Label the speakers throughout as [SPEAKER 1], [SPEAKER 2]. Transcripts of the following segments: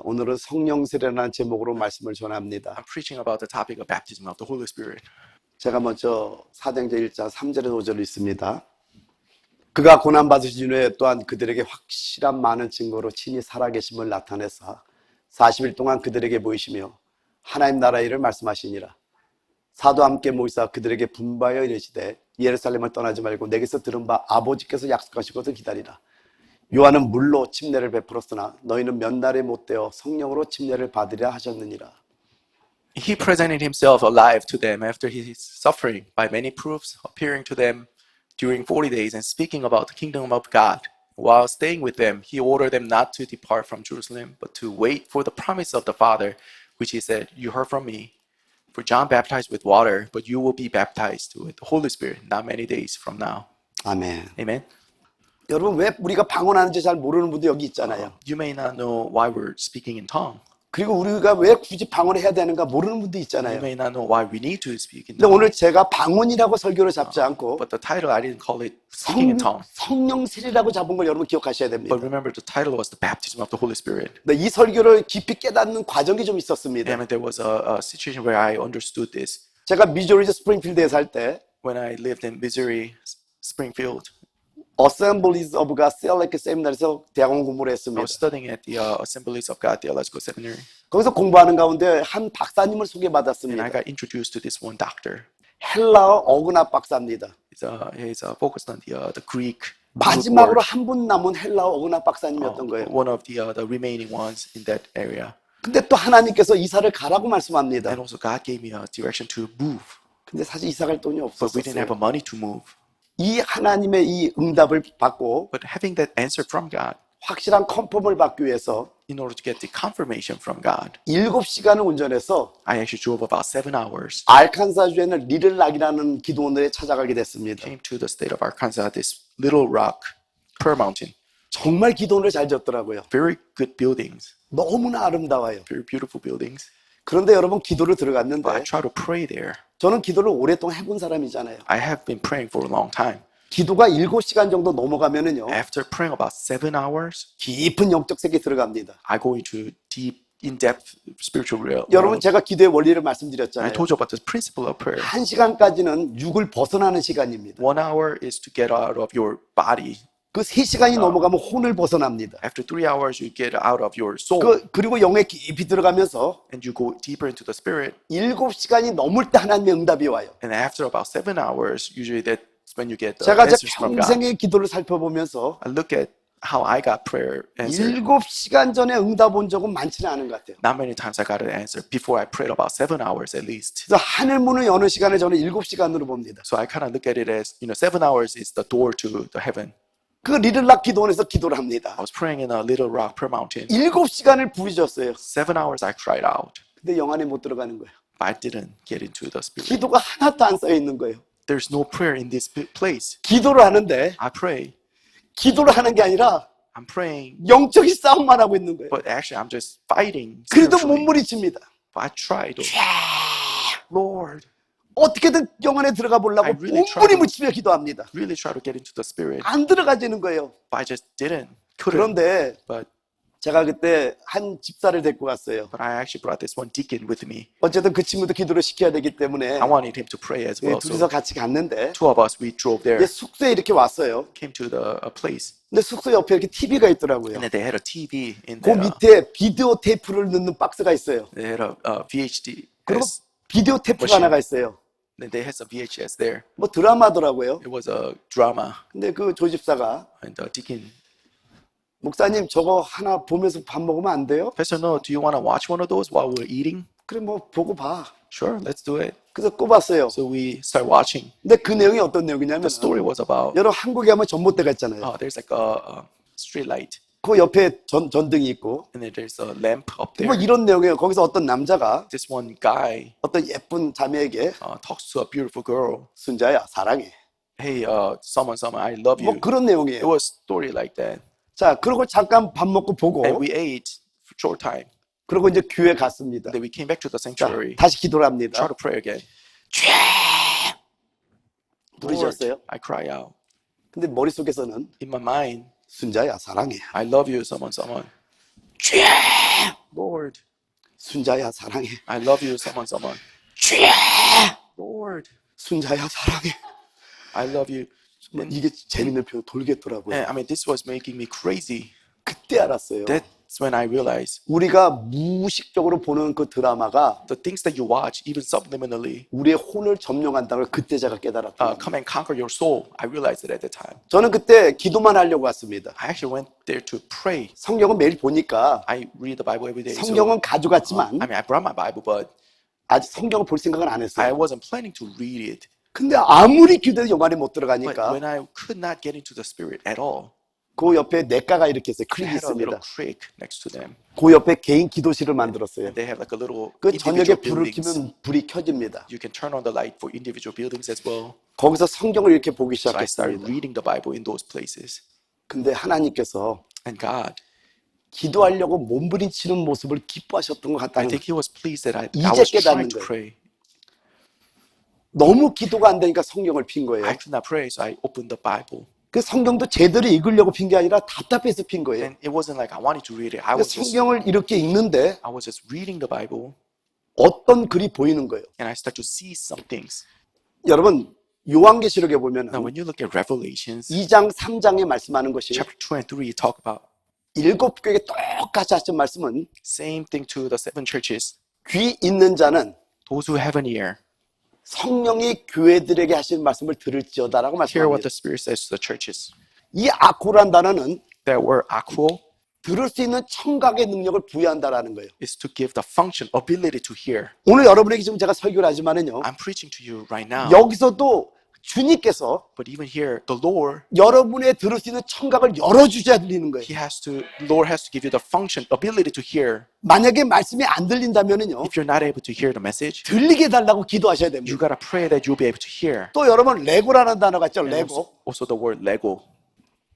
[SPEAKER 1] 오늘은 성령세례라는 제목으로 말씀을 전합니다.
[SPEAKER 2] I'm preaching about the topic of baptism of the Holy Spirit.
[SPEAKER 1] 제가 먼저 사도행전 1장 3절에 5절로 있습니다. 그가 고난받으신 후에 또한 그들에게 확실한 많은 증거로 친히 살아계심을 나타내사 40일 동안 그들에게 보이시며 하나님 나라 일을 말씀하시니라. 사도와 함께 모이사 그들에게 분바여 이르시되 예루살렘을 떠나지 말고 내게서 들은 바 아버지께서 약속하신 것을 기다리라. 요한은 물로 침례를 베풀었으나 너희는 몇 날에 못되어 성령으로 침례를 받으려 하셨느니라.
[SPEAKER 2] He presented himself alive to them after his suffering by many proofs, appearing to them during 40 days and speaking about the kingdom of God. While staying with them, he ordered them not to depart from Jerusalem, but to wait for the promise of the Father, which he said, "You heard from me. For John baptized with water, but you will be baptized with the Holy Spirit not many days from now."
[SPEAKER 1] 아멘.
[SPEAKER 2] Amen.
[SPEAKER 1] 여러분 왜 우리가 방언하는지 잘 모르는 분도 여기 있잖아요.
[SPEAKER 2] You may not know why we're speaking in tongue.
[SPEAKER 1] 그리고 우리가 왜 굳이 방언을 해야 되는가 모르는 분도
[SPEAKER 2] You
[SPEAKER 1] 있잖아요.
[SPEAKER 2] may not know why we need to speak in
[SPEAKER 1] 근데
[SPEAKER 2] tongue.
[SPEAKER 1] 오늘 제가 방언이라고 설교를 잡지 않고
[SPEAKER 2] But the title, I didn't call it speaking in tongue.
[SPEAKER 1] 성령세례라고 잡은 걸 여러분 기억하셔야 됩니다.
[SPEAKER 2] But remember, the title was the baptism of the Holy Spirit.
[SPEAKER 1] 근데 이 설교를 깊이 깨닫는 과정이 좀 있었습니다.
[SPEAKER 2] And there was a situation where I understood this.
[SPEAKER 1] 제가 미조리주 스프링필드에 살 때
[SPEAKER 2] When I lived in Missouri, Springfield,
[SPEAKER 1] Assemblies of God Select Seminary에서 대학원 공부를
[SPEAKER 2] I
[SPEAKER 1] 했습니다.
[SPEAKER 2] was studying at the Assemblies of God Theological Seminary,
[SPEAKER 1] 거기서 공부하는 가운데 한 박사님을
[SPEAKER 2] and I
[SPEAKER 1] 소개받았습니다.
[SPEAKER 2] got introduced to this one doctor.
[SPEAKER 1] 헬라어 어그나 박사입니다.
[SPEAKER 2] He's focused on the Greek root
[SPEAKER 1] 마지막으로
[SPEAKER 2] word,
[SPEAKER 1] 한 분 남은 헬라어 어그나 박사님이었던 거예요.
[SPEAKER 2] one of the remaining ones in that area.
[SPEAKER 1] 근데 또 하나님께서 이사를 가라고 말씀합니다.
[SPEAKER 2] And also God gave me a direction to move,
[SPEAKER 1] 근데 사실 이사 갈 돈이
[SPEAKER 2] but we didn't have
[SPEAKER 1] 없었어요.
[SPEAKER 2] money to move.
[SPEAKER 1] 이 하나님의 이 응답을 받고
[SPEAKER 2] But having that answer from God,
[SPEAKER 1] 확실한 컨펌을 받기 위해서
[SPEAKER 2] in order to get the confirmation from God,
[SPEAKER 1] 7시간을 운전해서
[SPEAKER 2] I actually drove about 7 hours.
[SPEAKER 1] 알칸사주에 있는 리들락이라는 기도원에 찾아가게 됐습니다.
[SPEAKER 2] Came to the state of Arkansas, this Little Rock Pearl Mountain.
[SPEAKER 1] 정말 기도원을 잘 졌더라고요.
[SPEAKER 2] Very good buildings,
[SPEAKER 1] 너무나 아름다워요.
[SPEAKER 2] very beautiful buildings.
[SPEAKER 1] 그런데 여러분 기도를
[SPEAKER 2] But I
[SPEAKER 1] 들어갔는데
[SPEAKER 2] try to pray there.
[SPEAKER 1] 저는 기도를 오랫동안 해본 사람이잖아요.
[SPEAKER 2] I have been praying for a long time.
[SPEAKER 1] 기도가 7시간 정도 넘어가면은요
[SPEAKER 2] After praying about 7 hours,
[SPEAKER 1] 깊은 영적 세계에 들어갑니다.
[SPEAKER 2] I go into deep, in-depth spiritual realm.
[SPEAKER 1] 여러분 제가 기도의 원리를
[SPEAKER 2] I
[SPEAKER 1] 말씀드렸잖아요.
[SPEAKER 2] told you about the principle of prayer.
[SPEAKER 1] 1시간까지는 육을 벗어나는 시간입니다.
[SPEAKER 2] 1 hour is to get out of your body.
[SPEAKER 1] 그 3시간이 넘어가면 혼을 벗어납니다.
[SPEAKER 2] After 3 hours, you get out of your soul,
[SPEAKER 1] 그리고 영에 깊이 들어가면서
[SPEAKER 2] and you go deeper into the spirit.
[SPEAKER 1] 7시간이 넘을 때 하나님의 응답이 와요.
[SPEAKER 2] And after about 7 hours, usually that's when you get the
[SPEAKER 1] 제가 제
[SPEAKER 2] answers from God.
[SPEAKER 1] 평생의 기도를 살펴보면서
[SPEAKER 2] I look at how I got prayer answered.
[SPEAKER 1] 7시간 전에 응답 온 적은 많지는 않은 것 같아요.
[SPEAKER 2] Not many times I got an answer before I prayed about 7 hours at least.
[SPEAKER 1] 그래서 하늘 문을 여는 시간을 저는 7시간으로 봅니다.
[SPEAKER 2] So I kind of look at it as, 7 hours is the door to the heaven.
[SPEAKER 1] 그 리들락 기도원에서 기도를 합니다.
[SPEAKER 2] I was praying in a Little Rock Pearl Mountain.
[SPEAKER 1] 7시간을 부르짖었어요.
[SPEAKER 2] 7 hours I cried out,
[SPEAKER 1] 근데 영 안에 못 들어가는 거예요.
[SPEAKER 2] but I didn't get into the spirit.
[SPEAKER 1] 기도가 하나도 안 쌓여 있는 거예요.
[SPEAKER 2] There's no prayer in this place.
[SPEAKER 1] 기도를 하는데
[SPEAKER 2] I pray.
[SPEAKER 1] 기도를 하는 게 아니라
[SPEAKER 2] I'm praying,
[SPEAKER 1] 영적인 싸움만 하고 있는 거예요.
[SPEAKER 2] but actually I'm just fighting
[SPEAKER 1] 그래도
[SPEAKER 2] spiritually.
[SPEAKER 1] 몸부림칩니다.
[SPEAKER 2] But I try to. Lord,
[SPEAKER 1] 어떻게든 영 안에 들어가 보려고
[SPEAKER 2] I really tried.
[SPEAKER 1] 몸부림을 치며 기도합니다.
[SPEAKER 2] really try to get into the spirit,
[SPEAKER 1] 안 들어가지는 거예요.
[SPEAKER 2] but I just couldn't.
[SPEAKER 1] 그런데
[SPEAKER 2] But
[SPEAKER 1] 제가 그때 한 집사를 데리고 갔어요.
[SPEAKER 2] I actually brought this one deacon with me.
[SPEAKER 1] 어쨌든 그 친구도 기도를 시켜야 되기 때문에
[SPEAKER 2] I wanted him to pray as well.
[SPEAKER 1] 둘이서
[SPEAKER 2] So
[SPEAKER 1] 같이 갔는데
[SPEAKER 2] two of us, we drove there,
[SPEAKER 1] 이제 숙소에 이렇게 왔어요.
[SPEAKER 2] came to the place,
[SPEAKER 1] 근데 숙소 옆에 이렇게 TV가 있더라고요.
[SPEAKER 2] and then they had a TV in
[SPEAKER 1] 그
[SPEAKER 2] there.
[SPEAKER 1] 밑에 비디오 테이프를 넣는 박스가 있어요.
[SPEAKER 2] They had a VHD.
[SPEAKER 1] 그리고 비디오 테이프가
[SPEAKER 2] 머신.
[SPEAKER 1] 하나가 있어요.
[SPEAKER 2] Then they had some VHS there.
[SPEAKER 1] 뭐 드라마더라고요.
[SPEAKER 2] It was a drama,
[SPEAKER 1] 근데 그 조집사가
[SPEAKER 2] and the deacon,
[SPEAKER 1] 목사님 저거 하나 보면서 밥 먹으면 안 돼요?
[SPEAKER 2] Pastor, no, do you want to watch one of those while we're eating?
[SPEAKER 1] 그래 뭐 보고 봐.
[SPEAKER 2] Sure, let's do it.
[SPEAKER 1] 그래서 꼽았어요.
[SPEAKER 2] So we start watching.
[SPEAKER 1] 근데 그 내용이 어떤 내용이냐면
[SPEAKER 2] The story was about,
[SPEAKER 1] 여러분 한국에 하면 전봇대가 있잖아요.
[SPEAKER 2] there's like a street light,
[SPEAKER 1] 그 옆에 전등이 있고
[SPEAKER 2] and then there's a lamp up
[SPEAKER 1] 뭐
[SPEAKER 2] there.
[SPEAKER 1] 이런 내용이에요. 거기서 어떤 남자가
[SPEAKER 2] This one guy
[SPEAKER 1] 어떤 예쁜 자매에게
[SPEAKER 2] talks to a beautiful girl.
[SPEAKER 1] 순자야 사랑해.
[SPEAKER 2] Hey, someone, I love
[SPEAKER 1] 뭐
[SPEAKER 2] you.
[SPEAKER 1] 그런
[SPEAKER 2] It
[SPEAKER 1] 내용이에요.
[SPEAKER 2] was story like that.
[SPEAKER 1] 자, 그리고 잠깐 밥 먹고 보고
[SPEAKER 2] And we ate for a short time.
[SPEAKER 1] 그리고 이제 교회 갔습니다.
[SPEAKER 2] Then we came back to the
[SPEAKER 1] 자,
[SPEAKER 2] sanctuary.
[SPEAKER 1] 다시 기도를
[SPEAKER 2] Try
[SPEAKER 1] 합니다.
[SPEAKER 2] to pray again. Lord,
[SPEAKER 1] 부르셨어요.
[SPEAKER 2] I cry out.
[SPEAKER 1] 근데 머릿속에서는
[SPEAKER 2] In my mind,
[SPEAKER 1] 순자야 사랑해.
[SPEAKER 2] I love you, someone. Lord,
[SPEAKER 1] 순자야 사랑해.
[SPEAKER 2] I love you, someone.
[SPEAKER 1] 주야
[SPEAKER 2] Lord,
[SPEAKER 1] 순자야 사랑해.
[SPEAKER 2] I love you. And,
[SPEAKER 1] 이게 재밌는 표현 돌겠더라고요.
[SPEAKER 2] I mean, this was making me crazy.
[SPEAKER 1] 그때 알았어요.
[SPEAKER 2] That's when I realized
[SPEAKER 1] 우리가 무의식적으로 보는 그 드라마가
[SPEAKER 2] the things that you watch, even subliminally,
[SPEAKER 1] 우리의 혼을 점령한다는 걸 그때 제가 깨달았다.
[SPEAKER 2] come and conquer your soul. I realized it at the time.
[SPEAKER 1] 저는 그때 기도만 하려고 왔습니다.
[SPEAKER 2] I actually went there to pray.
[SPEAKER 1] 성경은 매일 보니까
[SPEAKER 2] I read the Bible every day.
[SPEAKER 1] 성경은 가져갔지만
[SPEAKER 2] I mean, I brought my Bible, but
[SPEAKER 1] 아직 성경을 볼 생각은 안
[SPEAKER 2] I
[SPEAKER 1] 했어요.
[SPEAKER 2] wasn't planning to read it.
[SPEAKER 1] 근데 아무리 기도해도 영 안에 못
[SPEAKER 2] But
[SPEAKER 1] 들어가니까
[SPEAKER 2] when I could not get into the spirit at all,
[SPEAKER 1] 그 옆에 내과가 이렇게 있어요.
[SPEAKER 2] they
[SPEAKER 1] 클릭이
[SPEAKER 2] had a little
[SPEAKER 1] 있습니다.
[SPEAKER 2] creek next to them.
[SPEAKER 1] 그 옆에 개인 기도실을 만들었어요.
[SPEAKER 2] They have like a little
[SPEAKER 1] 그 저녁에
[SPEAKER 2] individual
[SPEAKER 1] 불을
[SPEAKER 2] buildings.
[SPEAKER 1] 켜면 불이 켜집니다.
[SPEAKER 2] You can turn on the light for individual buildings as well.
[SPEAKER 1] 거기서 성경을 이렇게 보기
[SPEAKER 2] So I started
[SPEAKER 1] 시작했습니다.
[SPEAKER 2] reading the Bible in those places.
[SPEAKER 1] 근데 하나님께서
[SPEAKER 2] And God,
[SPEAKER 1] 기도하려고 몸부림치는 모습을 기뻐하셨던 것
[SPEAKER 2] I
[SPEAKER 1] 같다는
[SPEAKER 2] think He was pleased that I
[SPEAKER 1] 이제
[SPEAKER 2] was
[SPEAKER 1] 깨닫는
[SPEAKER 2] trying to
[SPEAKER 1] 거예요.
[SPEAKER 2] pray.
[SPEAKER 1] 너무 기도가 안 되니까 성경을 핀
[SPEAKER 2] I
[SPEAKER 1] 거예요.
[SPEAKER 2] could not pray, so I opened the Bible.
[SPEAKER 1] 그 성경도 제대로 읽으려고 핀 게 아니라 답답해서 핀 거예요.
[SPEAKER 2] And it wasn't like I wanted to read it. I
[SPEAKER 1] 그
[SPEAKER 2] was just
[SPEAKER 1] 성경을 이렇게 읽는데
[SPEAKER 2] reading the Bible,
[SPEAKER 1] 어떤 글이 보이는 거예요.
[SPEAKER 2] and I start to see some things.
[SPEAKER 1] 여러분 요한계시록에 보면
[SPEAKER 2] Now, when you look at Revelations,
[SPEAKER 1] 2장 3장에 말씀하는 것이
[SPEAKER 2] chapter 2 and 3 talk about
[SPEAKER 1] 7교회에 똑같이 하신 말씀은
[SPEAKER 2] same thing to the 7 churches.
[SPEAKER 1] 귀 있는 자는
[SPEAKER 2] Those who have an ear,
[SPEAKER 1] 성령이 교회들에게 하신 말씀을 들을지어다라고
[SPEAKER 2] hear what
[SPEAKER 1] 말씀합니다.
[SPEAKER 2] the Spirit says to the churches.
[SPEAKER 1] 이 아코란 단어는
[SPEAKER 2] That word akuo
[SPEAKER 1] 들을 수 있는 청각의 능력을 부여한다라는 거예요.
[SPEAKER 2] is to give the function, ability to hear.
[SPEAKER 1] 오늘 여러분에게 지금 제가 설교를 하지만은요.
[SPEAKER 2] I'm preaching to you right now,
[SPEAKER 1] 여기서도 주님께서
[SPEAKER 2] but even here, the Lord,
[SPEAKER 1] 여러분의 들을 수 있는 청각을 열어주셔야 들리는 거예요.
[SPEAKER 2] Lord has to give you the function, ability to hear.
[SPEAKER 1] 만약에 말씀이 안 들린다면은요.
[SPEAKER 2] If you're not able to hear the message,
[SPEAKER 1] 들리게 해달라고 기도하셔야
[SPEAKER 2] you
[SPEAKER 1] 됩니다.
[SPEAKER 2] gotta pray that you'll be able to hear.
[SPEAKER 1] 또 여러분 레고라는 단어가 있죠.
[SPEAKER 2] And
[SPEAKER 1] 레고.
[SPEAKER 2] also the word lego,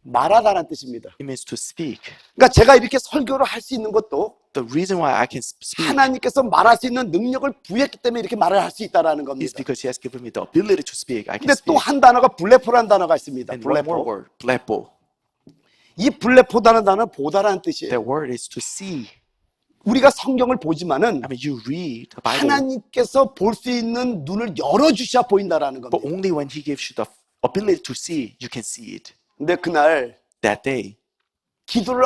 [SPEAKER 1] 말하다라는 뜻입니다.
[SPEAKER 2] it means to speak.
[SPEAKER 1] 그러니까 제가 이렇게 설교를 할 수 있는 것도
[SPEAKER 2] The reason why I can speak
[SPEAKER 1] 하나님께서 말할 수 있는 능력을 부여했기 때문에 이렇게 말을 할 수 있다라는
[SPEAKER 2] is
[SPEAKER 1] 겁니다.
[SPEAKER 2] because He has given me the ability to speak. I can
[SPEAKER 1] 근데
[SPEAKER 2] speak.
[SPEAKER 1] 또 한 단어가 블레포라는 단어가 있습니다.
[SPEAKER 2] And one more
[SPEAKER 1] 블레포.
[SPEAKER 2] word, blepo.
[SPEAKER 1] 이 블레포라는 단어는 보다라는 뜻이에요.
[SPEAKER 2] That word is to see.
[SPEAKER 1] 우리가 성경을 보지만은
[SPEAKER 2] I mean, you read the Bible,
[SPEAKER 1] 하나님께서 볼 수 있는 눈을 열어주셔야 보인다라는
[SPEAKER 2] but
[SPEAKER 1] 겁니다.
[SPEAKER 2] only when He gives you the ability to see, you can see it.
[SPEAKER 1] 근데 그날
[SPEAKER 2] That day,
[SPEAKER 1] 기도를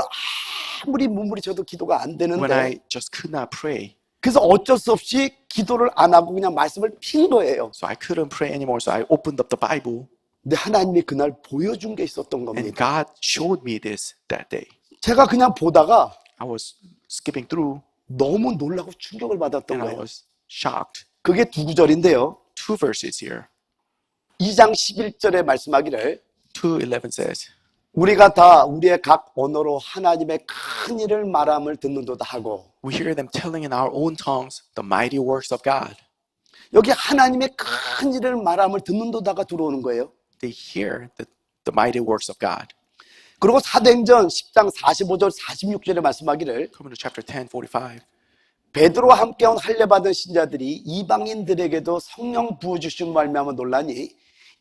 [SPEAKER 1] 아무리 몸부림쳐도 기도가 안
[SPEAKER 2] when
[SPEAKER 1] 되는데
[SPEAKER 2] I just could not pray,
[SPEAKER 1] 그래서 어쩔 수 없이 기도를 안 하고 그냥 말씀을 핀 거예요.
[SPEAKER 2] so I couldn't pray anymore, so I opened up the Bible,
[SPEAKER 1] 근데 하나님이 그날 보여준 게 있었던
[SPEAKER 2] and
[SPEAKER 1] 겁니다.
[SPEAKER 2] God showed me this that day.
[SPEAKER 1] 제가 그냥 보다가
[SPEAKER 2] I was skipping through,
[SPEAKER 1] 너무 놀라고 충격을 받았던
[SPEAKER 2] and I
[SPEAKER 1] 거예요.
[SPEAKER 2] was shocked.
[SPEAKER 1] 그게 두 구절인데요.
[SPEAKER 2] 2 verses here.
[SPEAKER 1] 2장 11절에 말씀하기를
[SPEAKER 2] 2:11 says,
[SPEAKER 1] 우리가 다 우리의 각 언어로 하나님의 큰 일을 말함을 듣는도다 하고
[SPEAKER 2] we hear them telling in our own tongues the mighty works of God.
[SPEAKER 1] 여기 하나님의 큰 일을 말함을 듣는도다가 들어오는 거예요.
[SPEAKER 2] They hear the mighty works of God.
[SPEAKER 1] 그리고 사도행전 10장 45절 46절에 말씀하기를
[SPEAKER 2] Coming to chapter 10, 45.
[SPEAKER 1] 베드로와 함께 온 할례 받은 신자들이 이방인들에게도 성령 부어 주신 말미암아 놀라니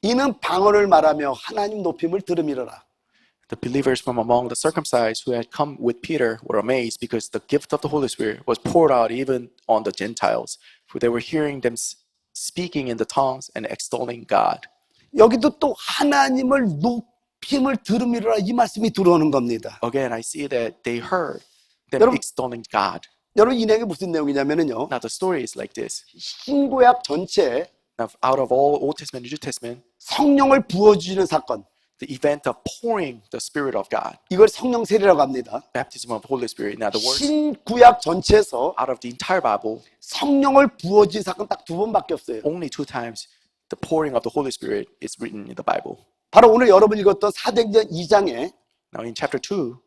[SPEAKER 1] 이는 방언을 말하며 하나님 높임을 들음이로라.
[SPEAKER 2] The believers from among the circumcised who had come with Peter were amazed because the gift of the Holy Spirit was poured out even on the Gentiles, for they were hearing them speaking in the tongues and extolling God.
[SPEAKER 1] 여기도 또 하나님을 높임을 들음이로라 이 말씀이 들어오는 겁니다.
[SPEAKER 2] Again, I see that they heard them
[SPEAKER 1] 여러분-
[SPEAKER 2] extolling God.
[SPEAKER 1] 여러분 이 내용이 무슨 내용이냐면요.
[SPEAKER 2] Now the story is like this.
[SPEAKER 1] 신구약 전체에
[SPEAKER 2] Now, out of all Old Testament and New Testament,
[SPEAKER 1] 성령을 부어주시는 사건
[SPEAKER 2] the event of pouring the Spirit of God,
[SPEAKER 1] 이걸 성령 세례라고 합니다.
[SPEAKER 2] baptism of the Holy Spirit, in other words,
[SPEAKER 1] 신구약 전체에서
[SPEAKER 2] out of the entire Bible,
[SPEAKER 1] 성령을 부어주신 사건 딱 두 번밖에 없어요.
[SPEAKER 2] only 2 times the pouring of the Holy Spirit is written in the Bible.
[SPEAKER 1] 바로 오늘 여러분 읽었던 사도행전 2장에
[SPEAKER 2] Now, in chapter 2,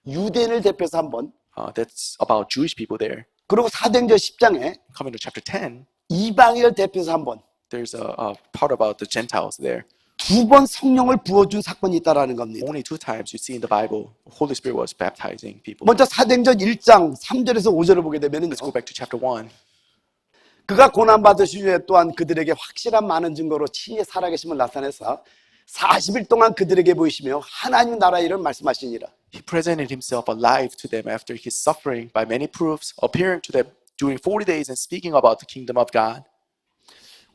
[SPEAKER 1] 유대인을 대표해서 한 번,
[SPEAKER 2] that's about Jewish people there.
[SPEAKER 1] 그리고 사도행전 10장에
[SPEAKER 2] Coming to chapter 10,
[SPEAKER 1] 이방인을 대표해서 한 번,
[SPEAKER 2] there's a part about the Gentiles there.
[SPEAKER 1] 두 번 성령을 부어준 사건이 있다라는 겁니다.
[SPEAKER 2] Only 2 times you see in the Bible, Holy Spirit was baptizing people.
[SPEAKER 1] 먼저 사도행전 1장 3절에서 5절을 보게 되면은요.
[SPEAKER 2] Let's go back to chapter 1.
[SPEAKER 1] 그가 고난받으신 후에 또한 그들에게 확실한 많은 증거로 친히 살아계심을 나타내사 40일 동안 그들에게 보이시며 하나님 나라 일을 말씀하시니라.
[SPEAKER 2] He presented himself alive to them after his suffering by many proofs, appearing to them during 40 days and speaking about the kingdom of God.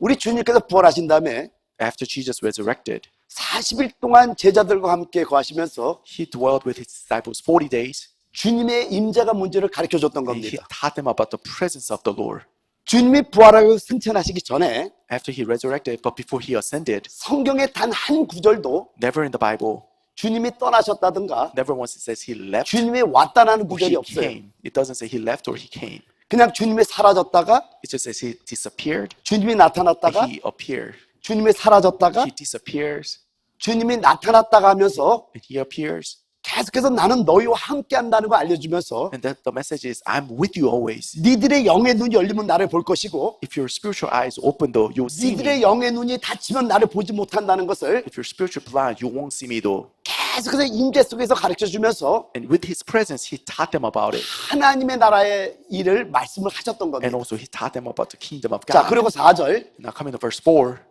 [SPEAKER 1] 우리 주님께서 부활하신 다음에
[SPEAKER 2] After Jesus resurrected,
[SPEAKER 1] 40일 동안 제자들과 함께 거하시면서
[SPEAKER 2] he dwelled with his disciples 40 days.
[SPEAKER 1] 주님의 임재가 뭔지를 가르쳐 줬던
[SPEAKER 2] And he
[SPEAKER 1] 겁니다.
[SPEAKER 2] taught them about the presence of the Lord.
[SPEAKER 1] 주님이 부활하고 승천하시기 전에
[SPEAKER 2] After he resurrected, but before he ascended,
[SPEAKER 1] 성경의 단 한 구절도
[SPEAKER 2] never in the Bible,
[SPEAKER 1] 주님이 떠나셨다든가
[SPEAKER 2] never once it says he left
[SPEAKER 1] 주님이 왔다라는
[SPEAKER 2] or
[SPEAKER 1] 구절이
[SPEAKER 2] he
[SPEAKER 1] 없어요.
[SPEAKER 2] came. It doesn't say he left or he came.
[SPEAKER 1] 그냥 주님이 사라졌다가
[SPEAKER 2] It just says he disappeared
[SPEAKER 1] 주님이
[SPEAKER 2] and
[SPEAKER 1] 나타났다가
[SPEAKER 2] he appeared.
[SPEAKER 1] 주님이 사라졌다가
[SPEAKER 2] He disappears
[SPEAKER 1] 주님이 나타났다가 하면서
[SPEAKER 2] and he appears.
[SPEAKER 1] 계속해서 나는 너희와 함께 한다는 거 알려주면서
[SPEAKER 2] And that the message is, I'm with you always.
[SPEAKER 1] 니들의 영의 눈이 열리면 나를 볼 것이고
[SPEAKER 2] If your spiritual eyes open though, you'll see me.
[SPEAKER 1] 니들의 영의 눈이 닫히면 나를 보지 못한다는 것을
[SPEAKER 2] If you're spiritual blind, you won't see me though.
[SPEAKER 1] 계속해서 임재 속에서 가르쳐주면서
[SPEAKER 2] And with his presence, he taught them about it.
[SPEAKER 1] 하나님의 나라의 일을 말씀을 하셨던
[SPEAKER 2] And
[SPEAKER 1] 겁니다.
[SPEAKER 2] also he taught them about the kingdom of
[SPEAKER 1] 자,
[SPEAKER 2] God.
[SPEAKER 1] 그리고 4절
[SPEAKER 2] Now coming to verse 4.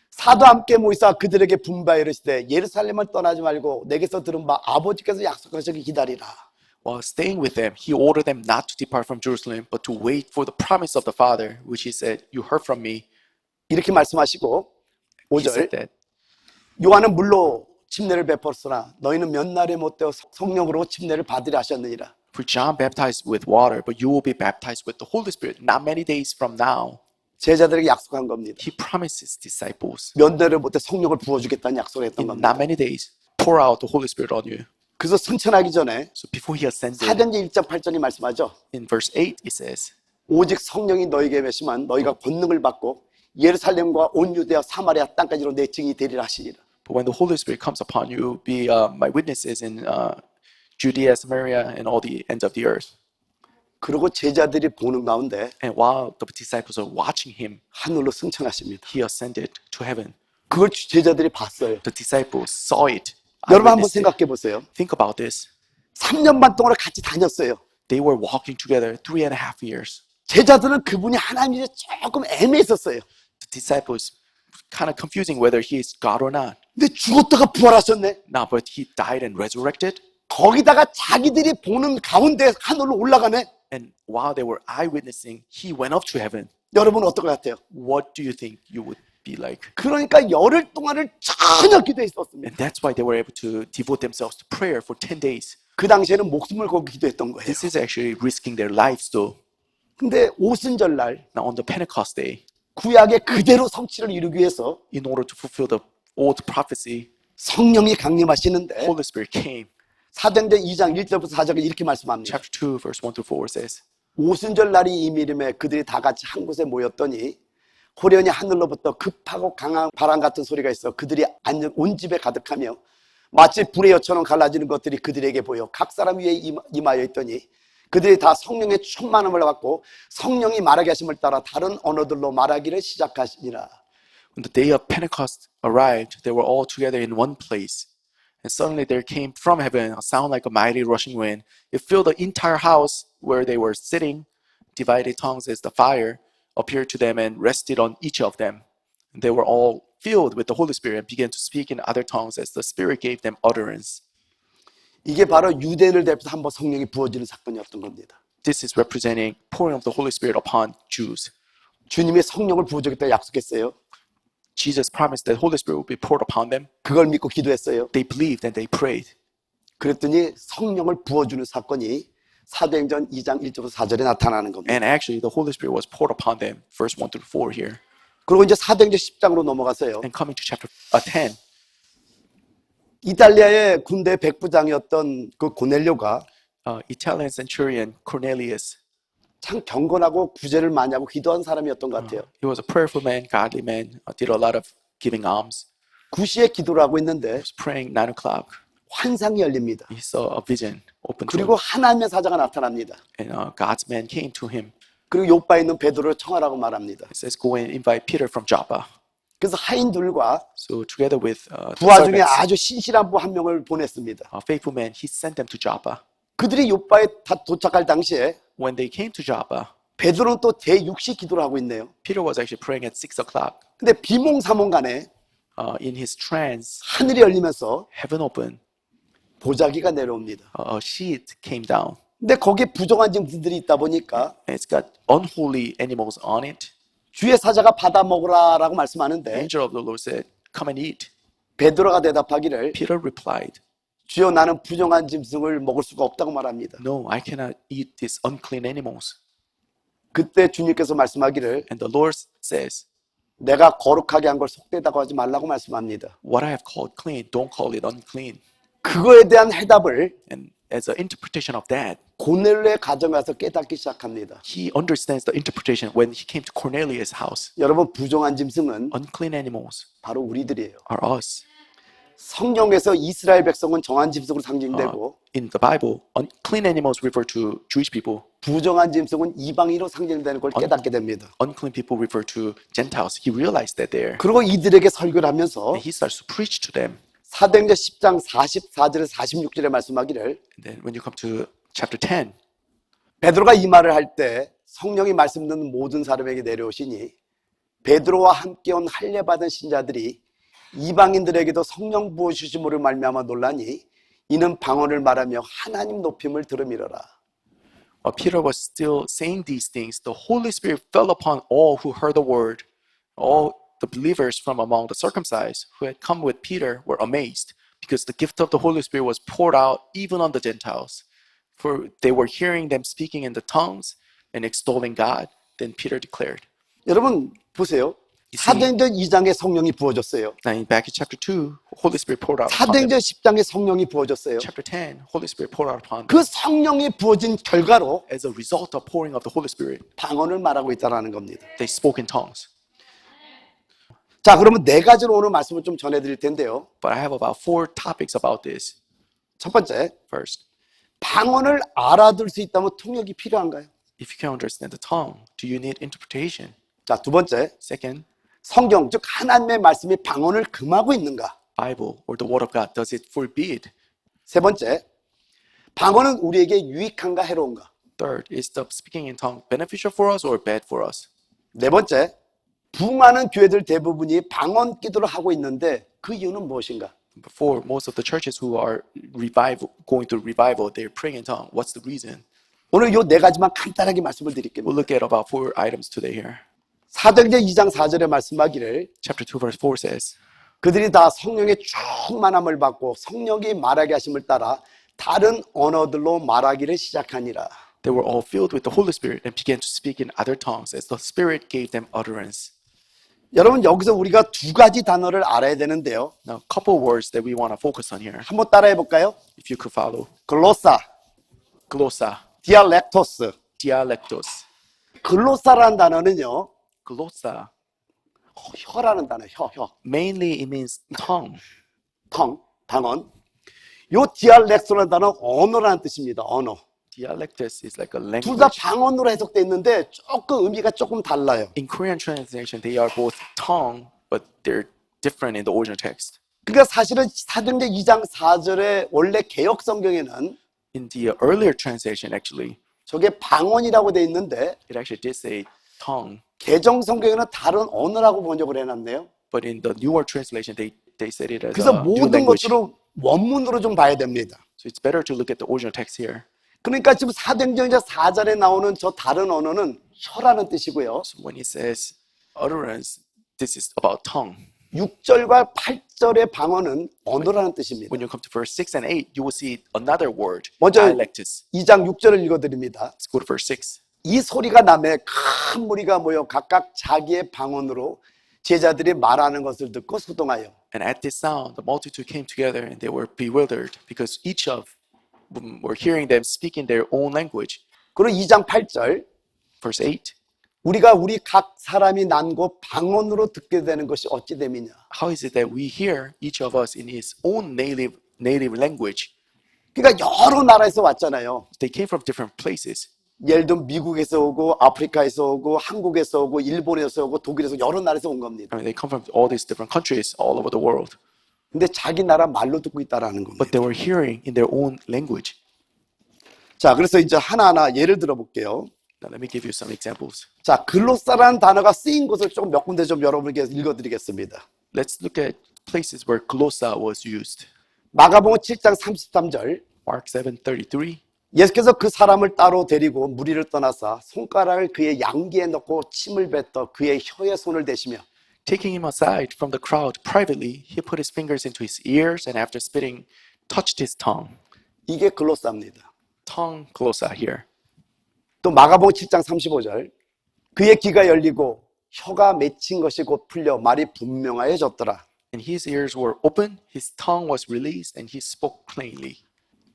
[SPEAKER 1] 사도 함께 모이사 그들에게 분바에 이르시되 예루살렘을 떠나지 말고 내게서 들은 바 아버지께서 약속하시기 기다리라.
[SPEAKER 2] While staying with them, he ordered them not to depart from Jerusalem, but to wait for the promise of the Father, which he said, you heard from me.
[SPEAKER 1] 이렇게 말씀하시고
[SPEAKER 2] He said
[SPEAKER 1] 5절
[SPEAKER 2] that.
[SPEAKER 1] 요한은 물로 침례를 베풀었으나 너희는 몇 날에 못되어 성령으로 침례를 받으려 하셨느니라.
[SPEAKER 2] For John baptized with water, but you will be baptized with the Holy Spirit not many days from now.
[SPEAKER 1] 제자들에게 약속한 겁니다.
[SPEAKER 2] He promised his disciples,
[SPEAKER 1] 몇 날에 못해 성령을 부어주겠다는 약속을 했던
[SPEAKER 2] in
[SPEAKER 1] 겁니다.
[SPEAKER 2] not many days, pour out the Holy Spirit on you.
[SPEAKER 1] 그래서 승천하기 전에
[SPEAKER 2] So before he ascended,
[SPEAKER 1] 사도행전 1장 8절이 말씀하죠.
[SPEAKER 2] in verse 8, it says,
[SPEAKER 1] 오직 성령이 너희에게 임하시면 너희가 권능을 받고 예루살렘과 온 유대와 사마리아 땅까지로 내 증인이 되리라 하시니라.
[SPEAKER 2] but when the Holy Spirit comes upon you, be my witnesses in Judea, Samaria, and all the ends of the earth.
[SPEAKER 1] 그리고 제자들이 보는 가운데
[SPEAKER 2] And while the disciples are watching him,
[SPEAKER 1] 하늘로 승천하십니다.
[SPEAKER 2] he ascended to heaven.
[SPEAKER 1] 그걸 제자들이 봤어요.
[SPEAKER 2] The disciples saw it.
[SPEAKER 1] 여러분 한번
[SPEAKER 2] eyewitnessed it.
[SPEAKER 1] 생각해 보세요.
[SPEAKER 2] Think about this.
[SPEAKER 1] 3년 반 동안 같이 다녔어요.
[SPEAKER 2] They were walking together 3.5 years.
[SPEAKER 1] 제자들은 그분이 하나님이 조금 애매했었어요.
[SPEAKER 2] The disciples kind of confusing whether he is God or not.
[SPEAKER 1] 근데 죽었다가 부활하셨네.
[SPEAKER 2] Now, but he died and resurrected.
[SPEAKER 1] 거기다가 자기들이 보는 가운데 하늘로 올라가네.
[SPEAKER 2] And while they were eyewitnessing, he went up to heaven.
[SPEAKER 1] 여러분 어떨 것 같아요?
[SPEAKER 2] What do you think you would be like?
[SPEAKER 1] 그러니까 열흘 동안을 전혀 기도했었습니다.
[SPEAKER 2] And that's why they were able to devote themselves to prayer for 10 days.
[SPEAKER 1] 그 당시에는 목숨을 걸고 기도했던 거예요.
[SPEAKER 2] This is actually risking their lives though.
[SPEAKER 1] 근데 오순절 날
[SPEAKER 2] Now on the Pentecost day,
[SPEAKER 1] 구약의 그대로 성취를 이루기 위해서
[SPEAKER 2] in order to fulfill the old prophecy,
[SPEAKER 1] 성령이 강림하시는데
[SPEAKER 2] Holy Spirit came.
[SPEAKER 1] 사도행전 2장 1절부터 4절에 이렇게 말씀합니다.
[SPEAKER 2] Chapter 2, verse 1 through 4 says,
[SPEAKER 1] 오순절 날이 이미림에 그들이 다 같이 한 곳에 모였더니 호련히 하늘로부터 급하고 강한 바람 같은 소리가 있어 그들이 앉은 온 집에 가득하며 마치 불의 여처럼 갈라지는 것들이 그들에게 보여 각 사람 위에 임하여 있더니 그들이 다 성령의 충만함을 받고 성령이 말하게 하심을 따라 다른 언어들로 말하기를 시작하시니라.
[SPEAKER 2] when the day of Pentecost arrived, they were all together in one place. And suddenly there came from heaven a sound like a mighty rushing wind. It filled the entire house where they were sitting. Divided tongues as the fire appeared to them and rested on each of them. And they were all filled with the Holy Spirit and began to speak in other tongues as the Spirit gave them utterance.
[SPEAKER 1] 이게 바로 유대인을 대표해서 한번 성령이 부어지는 사건이었던 겁니다.
[SPEAKER 2] This is representing pouring of the Holy Spirit upon Jews.
[SPEAKER 1] 주님의 성령을 부어주겠다 약속했어요.
[SPEAKER 2] Jesus promised that Holy Spirit would be poured upon them.
[SPEAKER 1] 그걸 믿고 기도했어요.
[SPEAKER 2] They believed and they prayed.
[SPEAKER 1] 그랬더니 성령을 부어주는 사건이 사도행전 2장 1절부터 4절에 나타나는 겁니다.
[SPEAKER 2] And actually, the Holy Spirit was poured upon them, verse 1 through 4 here.
[SPEAKER 1] 그리고 이제 사도행전 10장으로 넘어가서요.
[SPEAKER 2] And coming to chapter 10,
[SPEAKER 1] 이탈리아의 군대 백부장이었던 그 고넬료가
[SPEAKER 2] Italian centurion Cornelius,
[SPEAKER 1] 참 경건하고 구제를 많이 하고 기도한 사람이었던 것 같아요.
[SPEAKER 2] he was a prayerful man, godly man, did a lot of giving alms.
[SPEAKER 1] 9시에 기도를 하고 있는데
[SPEAKER 2] He was praying 9 o'clock.
[SPEAKER 1] 환상이 열립니다.
[SPEAKER 2] He saw a vision open to
[SPEAKER 1] 그리고
[SPEAKER 2] him.
[SPEAKER 1] 하나님의 사자가 나타납니다.
[SPEAKER 2] And God's man came to him.
[SPEAKER 1] 그리고 요바에 있는 베드로를 청하라고 말합니다.
[SPEAKER 2] It says, go and invite Peter from Joppa.
[SPEAKER 1] 그래서 하인들과
[SPEAKER 2] So together with the
[SPEAKER 1] 부하 중에
[SPEAKER 2] servants,
[SPEAKER 1] 아주 신실한 부 한 명을 보냈습니다.
[SPEAKER 2] a faithful man, he sent them to Joppa.
[SPEAKER 1] 그들이 요바에 다 도착할 당시에
[SPEAKER 2] When they came to Joppa,
[SPEAKER 1] 베드로는 또 제6시 기도를 하고 있네요.
[SPEAKER 2] Peter was actually praying at 6 o'clock.
[SPEAKER 1] 근데 비몽사몽간에
[SPEAKER 2] In his trance,
[SPEAKER 1] 하늘이 열리면서
[SPEAKER 2] heaven opened.
[SPEAKER 1] 보자기가 내려옵니다.
[SPEAKER 2] A sheet came down.
[SPEAKER 1] 근데 거기에 부정한 짐승들이 있다 보니까
[SPEAKER 2] And it's got unholy animals on it.
[SPEAKER 1] 주의 사자가 받아 먹으라라고
[SPEAKER 2] The
[SPEAKER 1] 말씀하는데
[SPEAKER 2] angel of the Lord said, "Come and eat."
[SPEAKER 1] 베드로가 대답하기를
[SPEAKER 2] Peter replied,
[SPEAKER 1] 주여 나는 부정한 짐승을 먹을 수가 없다고 말합니다.
[SPEAKER 2] "No, I cannot eat these unclean animals."
[SPEAKER 1] 그때 주님께서 말씀하기를
[SPEAKER 2] And the Lord says,
[SPEAKER 1] 내가 거룩하게 한 걸 속되다고 하지 말라고 말씀합니다.
[SPEAKER 2] "What I have called clean, don't call it unclean."
[SPEAKER 1] 그거에 대한 해답을
[SPEAKER 2] And as an interpretation of that,
[SPEAKER 1] 고넬료의 가정에 가서 깨닫기 시작합니다.
[SPEAKER 2] he understands the interpretation when he came to Cornelius' house.
[SPEAKER 1] 여러분 부정한 짐승은
[SPEAKER 2] Unclean animals
[SPEAKER 1] 바로 우리들이에요.
[SPEAKER 2] are us.
[SPEAKER 1] 성경에서 이스라엘 백성은 정한 짐승으로 상징되고
[SPEAKER 2] In the Bible, unclean animals refer to Jewish people.
[SPEAKER 1] 부정한 짐승은 이방인으로 상징되는 걸 깨닫게 됩니다.
[SPEAKER 2] Unclean people refer to Gentiles. He realized that there.
[SPEAKER 1] 그리고 이들에게 설교를 하면서
[SPEAKER 2] And he starts to preach to them.
[SPEAKER 1] 사도행전 10장 44절에서 46절에 말씀하기를
[SPEAKER 2] And then when you come to chapter 10,
[SPEAKER 1] 베드로가 이 말을 할 때 성령이 말씀 듣는 모든 사람에게 내려오시니 베드로와 함께 온 할례받은 신자들이 이방인들에게도 성령 부어주심으로 말미암아 놀라니 이는 방언을 말하며 하나님 높임을 들음이러라.
[SPEAKER 2] while Peter was still saying these things, the Holy Spirit fell upon all who heard the word. All the believers from among the circumcised who had come with Peter were amazed, because the gift of the Holy Spirit was poured out even on the Gentiles. For they were hearing them speaking in the tongues and extolling God. Then Peter declared.
[SPEAKER 1] 여러분 보세요. 사도행전 2장에 성령이 부어졌어요.
[SPEAKER 2] Now, back in chapter 2, Holy Spirit poured out upon them.
[SPEAKER 1] 사도행전 10장에 성령이 부어졌어요.
[SPEAKER 2] Chapter 10, Holy Spirit poured out upon them.
[SPEAKER 1] 그 성령이 부어진 결과로
[SPEAKER 2] As a result of pouring of the Holy Spirit,
[SPEAKER 1] 방언을 말하고 있다는 겁니다.
[SPEAKER 2] they spoke in tongues.
[SPEAKER 1] 자, 그러면 네 가지로 오늘 말씀을 좀 전해드릴 텐데요.
[SPEAKER 2] But I have about 4 topics about this.
[SPEAKER 1] 첫 번째,
[SPEAKER 2] First,
[SPEAKER 1] 방언을 알아들 수 있다면 통역이 필요한가요?
[SPEAKER 2] if you can understand the tongue, do you need interpretation?
[SPEAKER 1] 자, 두 번째,
[SPEAKER 2] Second,
[SPEAKER 1] 성경 즉 하나님의 말씀이 방언을 금하고 있는가?
[SPEAKER 2] Bible or the Word of God, does it forbid?
[SPEAKER 1] 세 번째, 방언은 우리에게 유익한가 해로운가?
[SPEAKER 2] Third, is the speaking in tongue beneficial for us or bad for us?
[SPEAKER 1] 네 번째, 부흥하는 교회들 대부분이 방언 기도를 하고 있는데 그 이유는 무엇인가?
[SPEAKER 2] For most of the churches who are going through revival, they're praying in tongue. What's the reason?
[SPEAKER 1] 오늘 요 네 가지만 간단하게 말씀을
[SPEAKER 2] We'll
[SPEAKER 1] 드릴게요.
[SPEAKER 2] look at about 4 items today here.
[SPEAKER 1] 사도행전 2장 4절에 말씀하기를
[SPEAKER 2] Chapter 2, verse 4 says,
[SPEAKER 1] 그들이 다 성령의 충만함을 받고 성령이 말하게 하심을 따라 다른 언어들로 말하기를 시작하니라.
[SPEAKER 2] they were all filled with the Holy Spirit and began to speak in other tongues as the Spirit gave them utterance.
[SPEAKER 1] 여러분 여기서 우리가 두 가지 단어를 알아야 되는데요.
[SPEAKER 2] Now, a couple words that we want to focus on here,
[SPEAKER 1] 한번 따라해 볼까요?
[SPEAKER 2] if you could follow.
[SPEAKER 1] 글로사,
[SPEAKER 2] Glossa,
[SPEAKER 1] 디알렉토스.
[SPEAKER 2] dialectos.
[SPEAKER 1] 글로사라는 단어는요.
[SPEAKER 2] Glossa,
[SPEAKER 1] 혀라는 단어, 혀.
[SPEAKER 2] mainly it means tongue.
[SPEAKER 1] 방언. 요 디알렉토라는 단어 언어라는 뜻입니다. 언어.
[SPEAKER 2] Dialectus is like a
[SPEAKER 1] 둘 다
[SPEAKER 2] language.
[SPEAKER 1] 방언으로 해석돼 있는데 조금 의미가 조금 달라요.
[SPEAKER 2] In Korean translation, they are both tongue, but they're different in the original text.
[SPEAKER 1] 그러니까 사실은 사도행전 2장 4절에 원래 개역 성경에는
[SPEAKER 2] In the earlier translation, actually,
[SPEAKER 1] 저게 방언이라고 돼 있는데
[SPEAKER 2] it actually did say tongue,
[SPEAKER 1] 개정 성경에는 다른 언어라고 번역을 해놨네요.
[SPEAKER 2] but in the newer translation, they said it as
[SPEAKER 1] 그래서
[SPEAKER 2] a new
[SPEAKER 1] 모든
[SPEAKER 2] language.
[SPEAKER 1] 것으로 원문으로 좀 봐야 됩니다.
[SPEAKER 2] So it's better to look at the original text here.
[SPEAKER 1] 그러니까 지금 사도행전 4절에 나오는 저 다른 언어는 혀라는 뜻이고요.
[SPEAKER 2] So when it says utterance, this is about tongue.
[SPEAKER 1] 6절과 8절의 방언은 언어라는 뜻입니다.
[SPEAKER 2] When you come to verse 6 and 8, you will see another word,
[SPEAKER 1] 먼저
[SPEAKER 2] dialectus.
[SPEAKER 1] 2장 6절을 읽어드립니다.
[SPEAKER 2] Let's go to verse 6.
[SPEAKER 1] 이 소리가 나매 큰 무리가 모여 각각 자기의 방언으로 제자들이 말하는 것을 듣고 소동하여
[SPEAKER 2] And at this sound, the multitude came together and they were bewildered because each of them were hearing them speak in their own language.
[SPEAKER 1] 그리고 2장 8절
[SPEAKER 2] Verse 8.
[SPEAKER 1] 우리가 우리 각 사람이 난 곳 방언으로 듣게 되는 것이 어찌 됨이냐.
[SPEAKER 2] How is it that we hear each of us in his own native language?
[SPEAKER 1] 그러니까 여러 나라에서 왔잖아요.
[SPEAKER 2] They came from different places.
[SPEAKER 1] 예를 들면 미국에서 오고 아프리카에서 오고 한국에서 오고 일본에서 오고 독일에서 여러 나라에서 온 겁니다.
[SPEAKER 2] I mean, they come from all these different countries all over the world.
[SPEAKER 1] 근데 자기 나라 말로 듣고 있다라는 겁니다.
[SPEAKER 2] But they were hearing in their own language.
[SPEAKER 1] 자, 그래서 이제 하나하나 예를 들어 볼게요.
[SPEAKER 2] Now, let me give you some examples.
[SPEAKER 1] 자, 글로사라는 단어가 쓰인 곳을 조금 몇 군데 좀 여러분에게 읽어드리겠습니다.
[SPEAKER 2] Let's look at places where glossa was used.
[SPEAKER 1] 마가복음 7장 33절
[SPEAKER 2] Mark 7:33.
[SPEAKER 1] 예수께서 그 사람을 따로 데리고 무리를 떠나사 손가락을 그의 양귀에 넣고 침을 뱉어 그의 혀에 손을 대시며
[SPEAKER 2] Taking him aside from the crowd privately, he put his fingers into his ears and after spitting, touched his tongue.
[SPEAKER 1] 이게 글로사입니다.
[SPEAKER 2] Tongue glossa here.
[SPEAKER 1] 또 마가복음 7장 35절 그의 귀가 열리고 혀가 맺힌 것이 곧 풀려 말이 분명하여졌더라.
[SPEAKER 2] And his ears were open, his tongue was released, and he spoke plainly.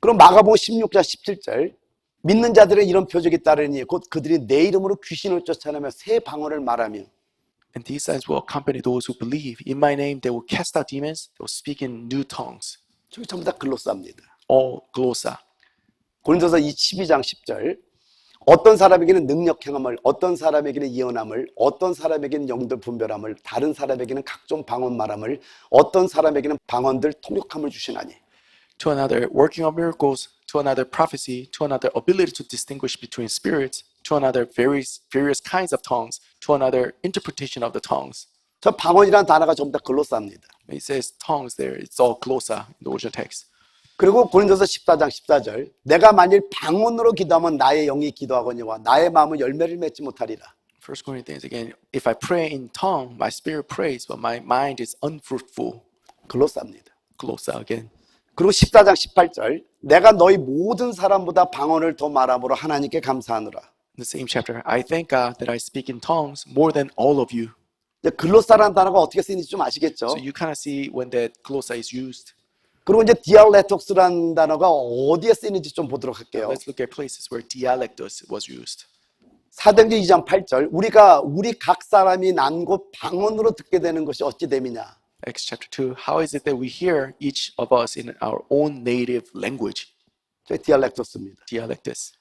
[SPEAKER 1] 그럼 마가복음 16장 17절 믿는 자들의 이런 표적이 따르니 곧 그들이 내 이름으로 귀신을 쫓아내며 새 방언을 말하며
[SPEAKER 2] And these signs will accompany those who believe. In my name, they will cast out demons, they will speak in new tongues.
[SPEAKER 1] 저기 전부 다 글로사입니다.
[SPEAKER 2] All glossa.
[SPEAKER 1] 고린도서 12장 10절 어떤 사람에게는 능력 행함을 어떤 사람에게는 예언함을 어떤 사람에게는 영들 분별함을 다른 사람에게는 각종 방언 말함을 어떤 사람에게는 방언들 통역함을 주시나니
[SPEAKER 2] To another, working of miracles. To another, prophecy. To another, ability to distinguish between spirits. To another, various kinds of tongues. To another, interpretation of the tongues.
[SPEAKER 1] 저 방언이라는 단어가 전부 다 글로사입니다.
[SPEAKER 2] It says tongues there. It's all glossa in the original text.
[SPEAKER 1] 그리고 고린도서 14장 14절 내가 만일 방언으로 기도하면 나의 영이 기도하거니와 나의 마음은 열매를 맺지 못하리라.
[SPEAKER 2] 1 Corinthians again. If I pray in tongue, my spirit prays, but my mind is unfruitful.
[SPEAKER 1] 글로사입니다.
[SPEAKER 2] Glossa again.
[SPEAKER 1] 그리고 14장 18절 내가 너희 모든 사람보다 방언을 더 말함으로 하나님께 감사하노라.
[SPEAKER 2] In the same chapter, I thank God that I speak in tongues more than all of you.
[SPEAKER 1] 글로사라는 단어가 어떻게 쓰이는지 좀 아시겠죠?
[SPEAKER 2] So you kind of see when that glossa is used.
[SPEAKER 1] 그리고 이제 디알렉토스라는 단어가 어디에 쓰이는지 좀 보도록 할게요.
[SPEAKER 2] Let's look at places where dialectus was used.
[SPEAKER 1] 사도행전 2장 8절 우리 각 사람이 난 곳 방언으로 듣게 되는 것이 어찌 됨이냐.
[SPEAKER 2] Acts chapter 2. How is it that we hear each of us in our own native language?
[SPEAKER 1] 저 디알렉토스입니다.
[SPEAKER 2] Dialectus.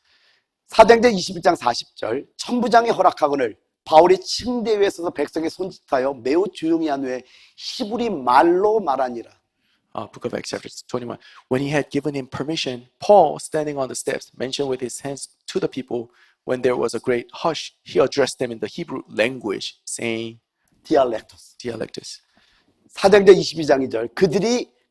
[SPEAKER 1] 사도행전 21장 40절 천부장이 허락하거늘 바울이 침대 위에 서서 백성의 손짓하여 매우 조용히 한 후에 히브리 말로 말하니라.
[SPEAKER 2] Book of Acts chapter 21. When he had given him permission, Paul, standing on the steps, mentioned with his hands to the people. When there was a great hush, he addressed them in the Hebrew language, saying,
[SPEAKER 1] 디알렉토스.
[SPEAKER 2] Dialectus.
[SPEAKER 1] 사도행전 22장 2절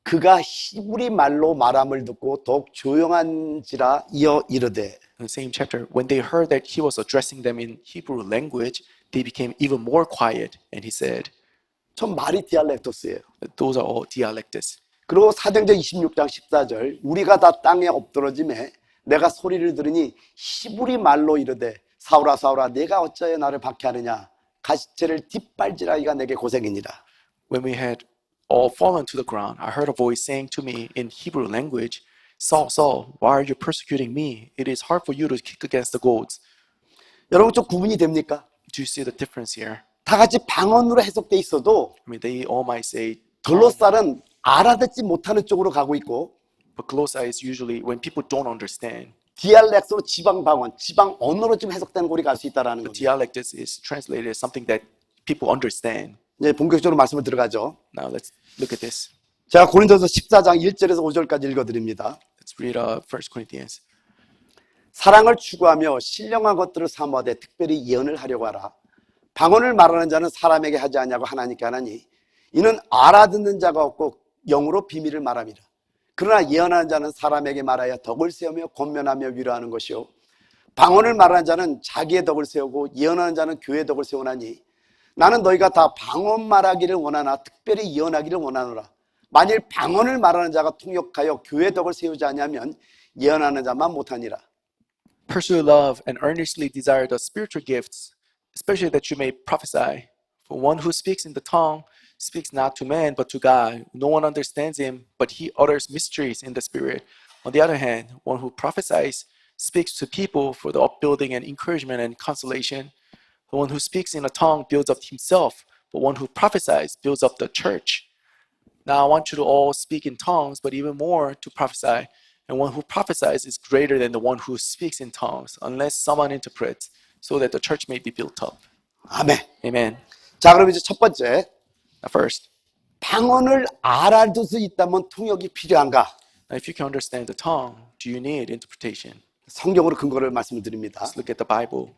[SPEAKER 1] 그가 히브리 말로 말함을 듣고 더욱 조용한지라 이어 이르되
[SPEAKER 2] In the same chapter, when they heard that he was addressing them in Hebrew language, they became even more quiet, and he said,
[SPEAKER 1] 전 말이 디알렉토스예요.
[SPEAKER 2] those are all dialectus.
[SPEAKER 1] 그리고 사도행전 26장 14절 우리가 다 땅에 엎드러짐에 내가 소리를 들으니 히브리 말로 이르되 사울아 사울아 네가 어찌하여 나를 박해하느냐 가시체를 뒷발질하기가 내게 고생이니라.
[SPEAKER 2] When we had all fallen to the ground, I heard a voice saying to me in Hebrew language, Saul, Saul, why are you persecuting me? It is hard for you to kick against the goads.
[SPEAKER 1] 여러분 좀 구분이 됩니까?
[SPEAKER 2] Do you see the difference here?
[SPEAKER 1] 다 같이 방언으로 해석돼 있어도
[SPEAKER 2] I mean, they all might say,
[SPEAKER 1] 글로살은 알아듣지 못하는 쪽으로 가고 있고
[SPEAKER 2] but glossa is usually when people don't understand.
[SPEAKER 1] 디알렉트로 지방 방언, 지방 언어로 좀 해석되는 곳이 갈 수 있다라는
[SPEAKER 2] But
[SPEAKER 1] 겁니다.
[SPEAKER 2] dialectus is translated as something that people understand.
[SPEAKER 1] 이제 본격적으로 말씀을 들어가죠.
[SPEAKER 2] Now let's look at this.
[SPEAKER 1] 제가 고린도서 14장 1절에서 5절까지 읽어드립니다.
[SPEAKER 2] Let's read 1 Corinthians.
[SPEAKER 1] 사랑을 추구하며 신령한 것들을 사모하되 특별히 예언을 하려고 하라. 방언을 말하는 자는 사람에게 하지 아니하고 하나님께 하나니 이는 알아듣는 자가 없고 영으로 비밀을 말함이라. 그러나 예언하는 자는 사람에게 말하여 덕을 세우며 권면하며 위로하는 것이요 방언을 말하는 자는 자기의 덕을 세우고 예언하는 자는 교회의 덕을 세우나니 나는 너희가 다 방언 말하기를 원하나 특별히 예언하기를 원하노라. 만일 방언을 말하는 자가 통역하여 교회의 덕을 세우지 아니하면 예언하는 자만 못하니라.
[SPEAKER 2] Pursue love and earnestly desire the spiritual gifts, especially that you may prophesy. For one who speaks in the tongue speaks not to man but to God. No one understands him, but he utters mysteries in the spirit. On the other hand, one who prophesies speaks to people for the upbuilding and encouragement and consolation. The one who speaks in a tongue builds up himself, but one who prophesies builds up the church. Now I want you to all speak in tongues, but even more to prophesy. And one who prophesies is greater than the one who speaks in tongues, unless someone interprets, so that the church may be built up.
[SPEAKER 1] 아멘.
[SPEAKER 2] Amen.
[SPEAKER 1] 자, 그럼 이제 첫 번째,
[SPEAKER 2] Now first,
[SPEAKER 1] 방언을 알아둘 수 있다면 통역이 필요한가?
[SPEAKER 2] now if you can understand the tongue, do you need interpretation?
[SPEAKER 1] 성경으로 근거를 말씀을 드립니다.
[SPEAKER 2] Let's look at the Bible.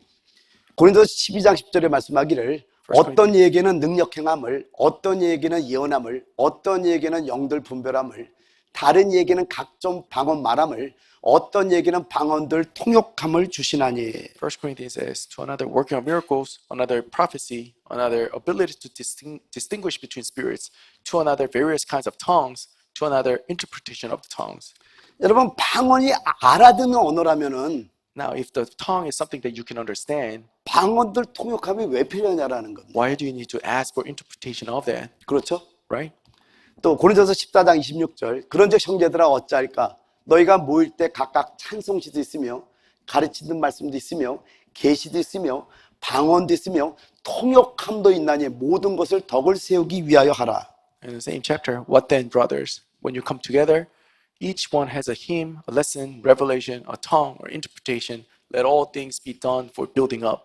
[SPEAKER 1] 고린도서 12장 10절에 말씀하기를 어떤 이에게는 능력 행함을, 어떤 이에게는 예언함을, 어떤 이에게는 영들 분별함을, 다른 얘기는 각종 방언 말함을 어떤 얘기는 방언들 통역함을 주시나니.
[SPEAKER 2] 1 Corinthians says, to another working of miracles, another prophecy, another ability to distinguish between spirits, to another various kinds of tongues, to another interpretation of the tongues.
[SPEAKER 1] 여러분 방언이 알아듣는 언어라면은
[SPEAKER 2] Now, if the tongue is something that you can understand,
[SPEAKER 1] 방언들 통역함이 왜 필요하냐라는 겁니다.
[SPEAKER 2] why do you need to ask for interpretation of that,
[SPEAKER 1] 그렇죠?
[SPEAKER 2] right?
[SPEAKER 1] 또 고린도서 14장 26절 그런즉 형제들아 어찌할까 너희가 모일 때 각각 찬송시도 있으며 가르치는 말씀도 있으며 계시도 있으며 방언도 있으며 통역함도 있나니 모든 것을 덕을 세우기 위하여 하라.
[SPEAKER 2] In the same chapter, what then, brothers? When you come together, each one has a hymn, a lesson, revelation, a tongue, or interpretation. Let all things be done for building up.